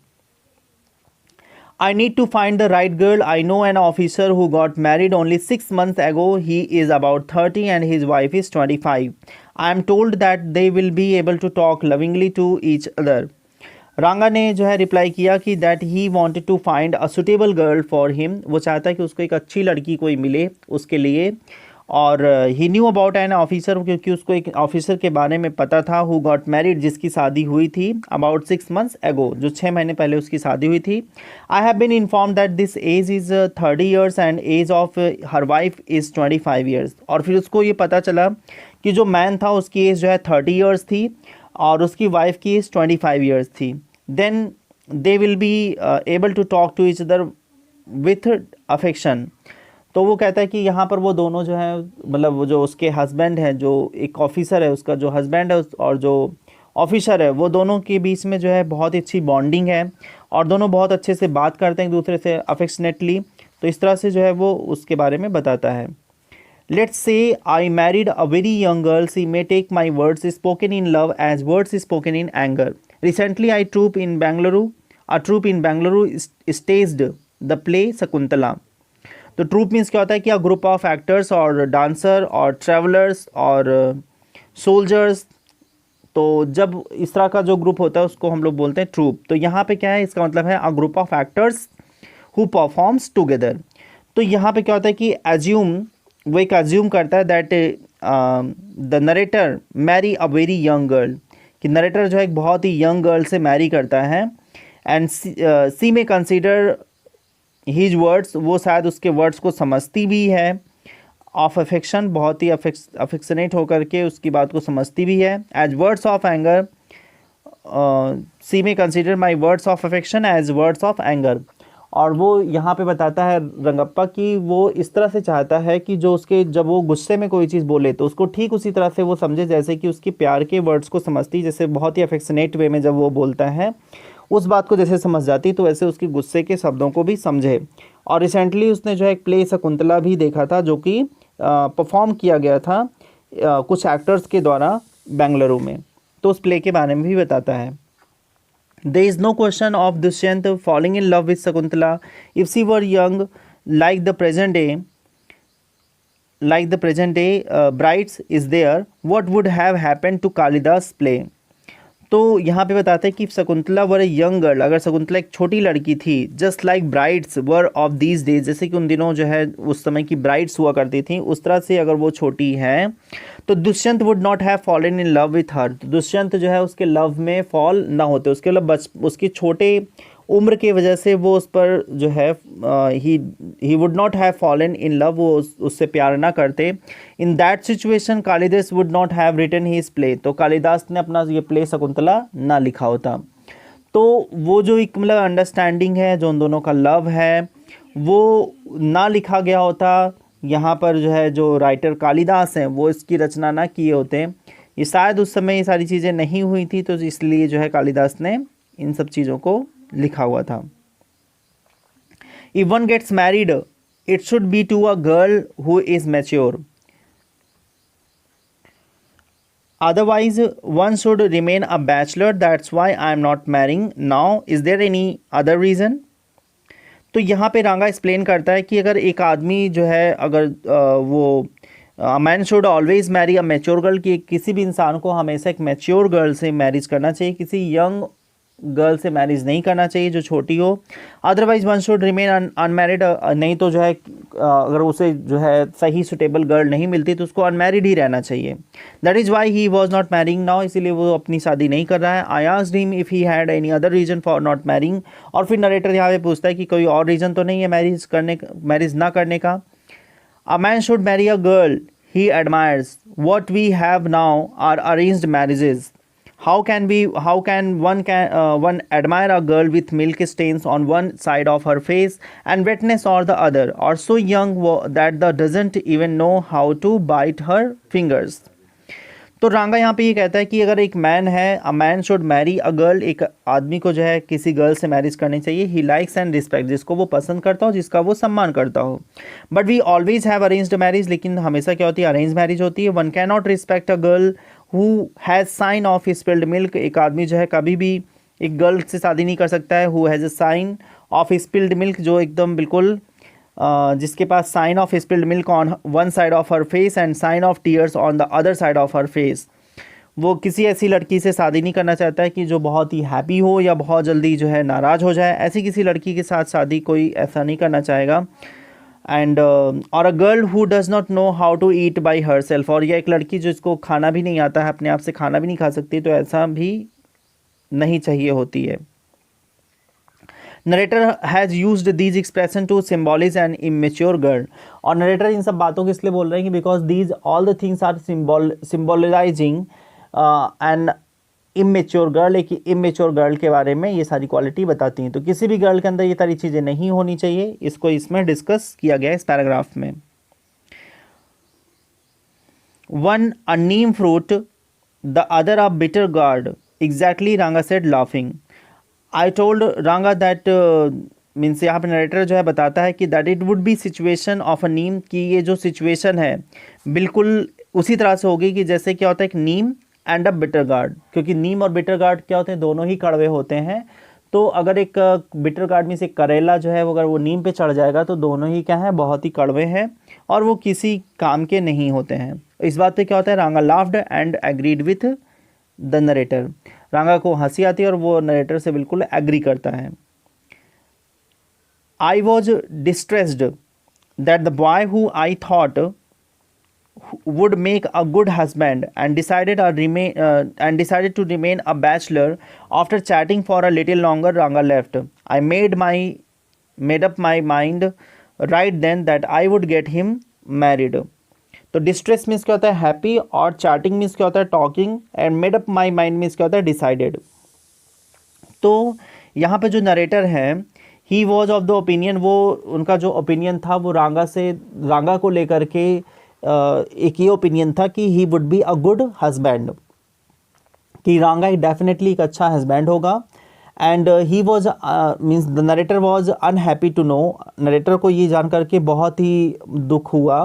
I need to find the right girl. I know an officer who got married only 6 months ago. He is about 30 and his wife is 25. I am told that they will be able to talk lovingly to each other. रांगा ने जो है reply किया कि that he wanted to find a suitable girl for him, वो चाहता है कि उसको एक अच्छी लड़की कोई मिले उसके लिए. और ही न्यू अबाउट एन ऑफिसर, क्योंकि उसको एक ऑफिसर के बारे में पता था, हु गॉट मैरिड, जिसकी शादी हुई थी अबाउट 6 months एगो, जो 6 महीने पहले उसकी शादी हुई थी. I have been inform that this age is 30 years and age of her wife is 25 years. और फिर उसको ये पता चला कि जो मैन था उसकी एज जो है 30 years थी और उसकी वाइफ की एज 25 years थी. Then they will be able to talk to each other with affection. तो वो कहता है कि यहाँ पर वो दोनों जो है, मतलब वो जो उसके हस्बैंड है, जो एक ऑफिसर है, उसका जो हस्बैंड है और जो ऑफिसर है, वो दोनों के बीच में जो है बहुत ही अच्छी बॉन्डिंग है और दोनों बहुत अच्छे से बात करते हैं एक दूसरे से अफेक्शनेटली. तो इस तरह से जो है वो उसके बारे में बताता है. Let's say I married a very young girl, she may take my words spoken in love as words spoken in anger. Recently I troupe in Bengaluru staged the play Shakuntala. तो ट्रूप मीन्स क्या होता है कि अ ग्रुप ऑफ एक्टर्स और dancer और travellers और soldiers. तो जब इस तरह का जो ग्रुप होता है उसको हम लोग बोलते हैं ट्रूप. तो यहाँ पे क्या है, इसका मतलब है अ group of actors who performs together. तो यहाँ पे क्या होता है कि एज्यूम, वो एक एज्यूम करता है that the narrator marry a very young girl, कि नरेटर जो है एक बहुत ही यंग गर्ल से मैरी करता है. And C may consider his words, वो शायद उसके वर्ड्स को समझती भी है. ऑफ अफेक्शन, बहुत ही अफेक्शनेट होकर के उसकी बात को समझती भी है. As words of anger, she may consider my words of affection as words of anger. और वो यहाँ पे बताता है रंगप्पा कि वो इस तरह से चाहता है कि जो उसके, जब वो गुस्से में कोई चीज़ बोले तो उसको ठीक उसी तरह से वो समझे जैसे कि उसके प्यार के वर्ड्स को समझती, जैसे बहुत ही अफेक्शनेट वे में जब वो बोलता है उस बात को जैसे समझ जाती, तो वैसे उसकी गुस्से के शब्दों को भी समझे. और रिसेंटली उसने जो है एक प्ले शकुंतला भी देखा था, जो कि परफॉर्म किया गया था कुछ एक्टर्स के द्वारा बेंगलुरु में. तो उस प्ले के बारे में भी बताता है. There is no question of Dushyant falling in love with Shakuntala if she were young, like the present day brides is there. What would have happened to Kalidas play? तो यहाँ पे बताते हैं कि शकुंतला वर ए यंग गर्ल, अगर शकुंतला एक छोटी लड़की थी, just like brides were of these days, जैसे कि उन दिनों जो है उस समय की ब्राइड्स हुआ करती थी, उस तरह से अगर वो छोटी है तो Dushyant would not have fallen in love with her. तो दुष्यंत जो है उसके लव में फॉल ना होते, उसके मतलब उसकी छोटे उम्र की वजह से वो उस पर जो है he would not have fallen in love, वो उससे प्यार ना करते. In that situation Kalidas would not have written his play, तो कालिदास ने अपना ये प्ले शकुंतला ना लिखा होता. तो वो जो एक मतलब अंडरस्टैंडिंग है, जो उन दोनों का लव है, वो ना लिखा गया होता. यहाँ पर जो है जो राइटर कालिदास हैं वो इसकी रचना ना किए होते. ये शायद उस समय ये सारी चीज़ें नहीं हुई थी, तो इसलिए जो है कालिदास ने इन सब चीज़ों को लिखा हुआ था. If one gets married, it should be to a girl who is mature. Otherwise, one should remain a bachelor. That's why I am not marrying now. Is there any other reason? तो यहाँ पे रांगा explain करता है कि अगर एक आदमी जो है, अगर वो man should always marry a mature girl, कि किसी भी इंसान को हमेशा एक मैच्योर गर्ल से मैरिज करना चाहिए, किसी यंग गर्ल से मैरिज नहीं करना चाहिए जो छोटी हो। Otherwise one should remain unmarried, नहीं तो जो है अगर उसे जो है सही सुटेबल गर्ल नहीं मिलती तो उसको अनमैरिड ही रहना चाहिए। That is why he was not marrying now, इसीलिए वो अपनी शादी नहीं कर रहा है। आई asked him if he had any other reason for not marrying, और फिर नरेटर यहाँ पे पूछता है कि कोई और रीज़न तो नहीं है मैरिज ना करने का। A man should marry a girl he admires. What we have now are arranged marriages. How can one admire a girl with milk stains on one side of her face and wetness on the other, or so young that the doesn't even know how to bite her fingers? तो रांगा यहाँ पे ये कहता है कि अगर एक मैन है, a man should marry a girl, एक आदमी को जो है किसी गर्ल से मैरिज करनी चाहिए, ही लाइक्स एंड रिस्पेक्ट, जिसको वो पसंद करता हो, जिसका वो सम्मान करता हो। But we always have arranged marriage, लेकिन हमेशा क्या होती है, अरेंज मैरिज होती है। One can not respect a girl who has sign of spilled milk, एक आदमी जो है कभी भी एक गर्ल से शादी नहीं कर सकता है who has a sign of spilled milk, जो एकदम बिल्कुल जिसके पास sign of spilled milk on one side of her face and sign of tears on the other side of her face. वो किसी ऐसी लड़की से शादी नहीं करना चाहता है कि जो बहुत ही हैप्पी हो या बहुत जल्दी जो है नाराज़ हो जाए, ऐसी किसी लड़की के साथ शादी कोई ऐसा नहीं करना चाहेगा। एंड और a girl who does not know how to eat by herself, और यह एक लड़की जो इसको खाना भी नहीं आता है, अपने आप से खाना भी नहीं खा सकती, तो ऐसा भी नहीं चाहिए होती है। Narrator has used these expression to symbolize an immature girl, और नरेटर इन सब बातों को इसलिए बोल रहे हैं कि because these all the things are symbolizing an immature girl, एक इमेच्योर गर्ल के बारे में ये सारी क्वालिटी बताती हैं। तो किसी भी गर्ल के अंदर ये सारी चीज़ें नहीं होनी चाहिए, इसको इसमें डिस्कस किया गया इस पैराग्राफ में। One a neem fruit, the other a bitter gourd, exactly, Ranga said laughing. I told Ranga that, means यहाँ पर नरेटर जो है बताता है कि that it would be situation of a neem, कि ये जो सिचुएशन है बिल्कुल उसी तरह से होगी कि जैसे क्या होता है एक नीम एंड अ बिटर गार्ड, क्योंकि नीम और बिटर गार्ड क्या होते हैं, दोनों ही कड़वे होते हैं। तो अगर एक बिटर गार्ड में से करेला जो है वो अगर वो नीम पे चढ़ जाएगा तो दोनों ही क्या है, बहुत ही कड़वे हैं और वो किसी काम के नहीं होते हैं। इस बात पे क्या होता है, रांगा laughed and agreed with the narrator, रांगा को हंसी आती है और वो नरेटर से बिल्कुल एग्री करता है। I was distressed that the boy who I thought would make a good husband and decided to remain a bachelor. After chatting for a little longer, Ranga left. I made up my mind right then that I would get him married. तो distress means क्या होता है, happy, और chatting means क्या होता है, talking, and made up my mind means क्या होता है, डिसाइडेड। तो यहाँ पे जो नरेटर है, he was of the opinion, वो उनका जो ओपिनियन था वो रांगा को लेकर के एक ये ओपिनियन था कि he would be a good husband, कि रांगा डेफिनेटली एक अच्छा हस्बैंड होगा। And he was means the narrator was unhappy to know, narrator को ये जान करके बहुत ही दुख हुआ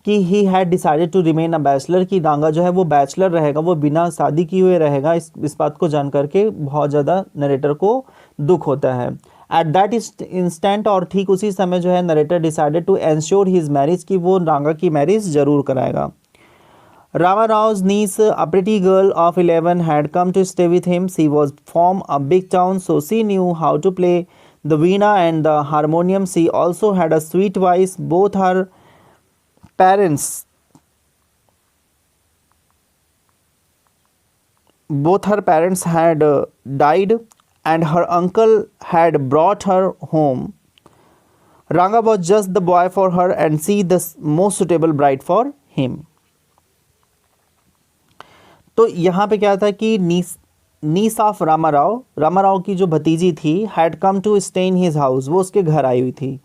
कि he had decided to remain a bachelor, कि रांगा जो है वो बैचलर रहेगा, वो बिना शादी किए हुए रहेगा। इस बात को जान करके बहुत ज़्यादा नरेटर को दुख होता है। एट दैट इंस्टेंट, और ठीक उसी समय जो है narrator decided to ensure his marriage, कि वो रांगा की मैरिज जरूर कराएगा। Rama Rao's niece, a pretty girl of 11, had come to stay with him. She was from a big town, so she knew how to play the veena and the harmonium. She also had a sweet voice. Both her parents had died, and her uncle had brought her home. Ranga was just the boy for her, and she the most suitable bride for him. तो यहाँ पे क्या था कि नीस of Rama Rao की जो भतीजी थी, had come to stay in his house, वो उसके घर आई हुई थी।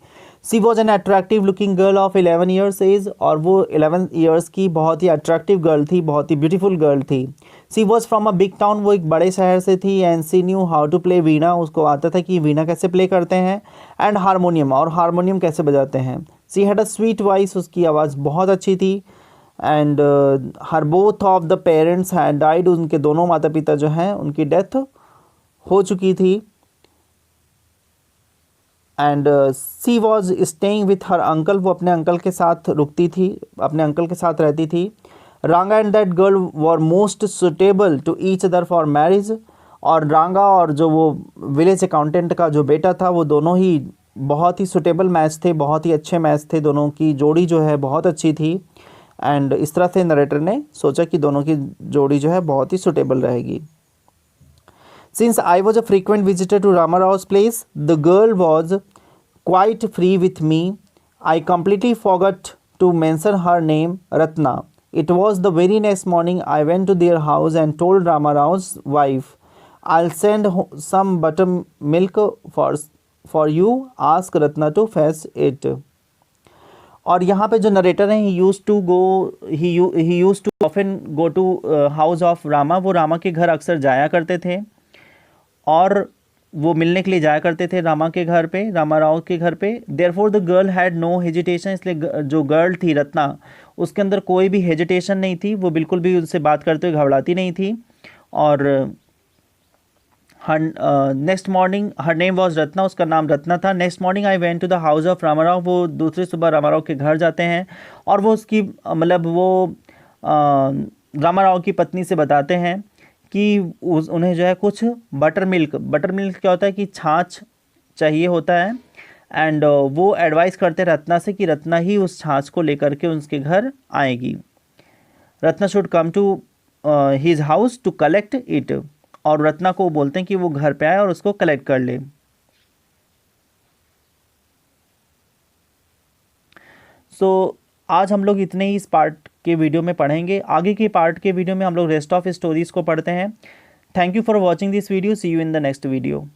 She was an attractive looking girl of 11 years age, और वो 11 ईयर्स की बहुत ही अट्रैक्टिव गर्ल थी, बहुत ही ब्यूटीफुल गर्ल थी। She was from a big town, वो एक बड़े शहर से थी। And she knew how to play veena, उसको आता था कि वीणा कैसे प्ले करते हैं। एंड हारमोनियम, और हारमोनियम कैसे बजाते हैं। She had a sweet voice, उसकी आवाज़ बहुत अच्छी थी। And her both of the parents had died, उनके दोनों माता पिता जो हैं उनकी डेथ हो चुकी थी। And she was staying with her uncle, वो अपने अंकल के साथ रुकती थी, अपने अंकल के साथ रहती थी। Ranga and that girl were most suitable to each other for marriage, और रांगा और जो वो विलेज अकाउंटेंट का जो बेटा था वो दोनों ही बहुत ही सुटेबल मैच थे, बहुत ही अच्छे मैच थे, दोनों की जोड़ी जो है बहुत अच्छी थी। एंड इस तरह से नरेटर ने सोचा कि दोनों की जोड़ी जो है बहुत ही सुटेबल रहेगी। Since I was a frequent visitor to Ramarao's place, the girl was quite free with me. I completely forgot to mention her name, Ratna. It was the very next morning I went to their house and told Ramarao's wife, I'll send some buttermilk for you. Ask Ratna to fetch it. और यहाँ पे जो narrator हैं he use to often go to house of Rama, वो रामा के घर अक्सर जाया करते थे और वो मिलने के लिए जाया करते थे रामा के घर पे, रामा राव के घर पे। Therefore the girl had no hesitation, इसलिए जो गर्ल थी रत्ना उसके अंदर कोई भी हेजिटेशन नहीं थी, वो बिल्कुल भी उनसे बात करते हुए घबराती नहीं थी। और next morning her name was Ratna, उसका नाम रत्ना था। Next morning I went to the house of Ramarao, वो दूसरी सुबह रामाराव के घर जाते हैं और वो उसकी मतलब वो रामाराव की पत्नी से बताते हैं कि उन्हें जो है कुछ बटर मिल्क क्या होता है कि छाछ चाहिए होता है। एंड वो एडवाइस करते रत्ना से कि रत्ना ही उस छाछ को लेकर के उसके घर आएगी। Ratna should come to his house to collect it, और रत्ना को बोलते हैं कि वो घर पे आए और उसको कलेक्ट कर ले। सो आज हम लोग इतने ही इस पार्ट के वीडियो में पढ़ेंगे। आगे के पार्ट के वीडियो में हम लोग रेस्ट ऑफ स्टोरीज को पढ़ते हैं। Thank you for watching this video. See you in the next video.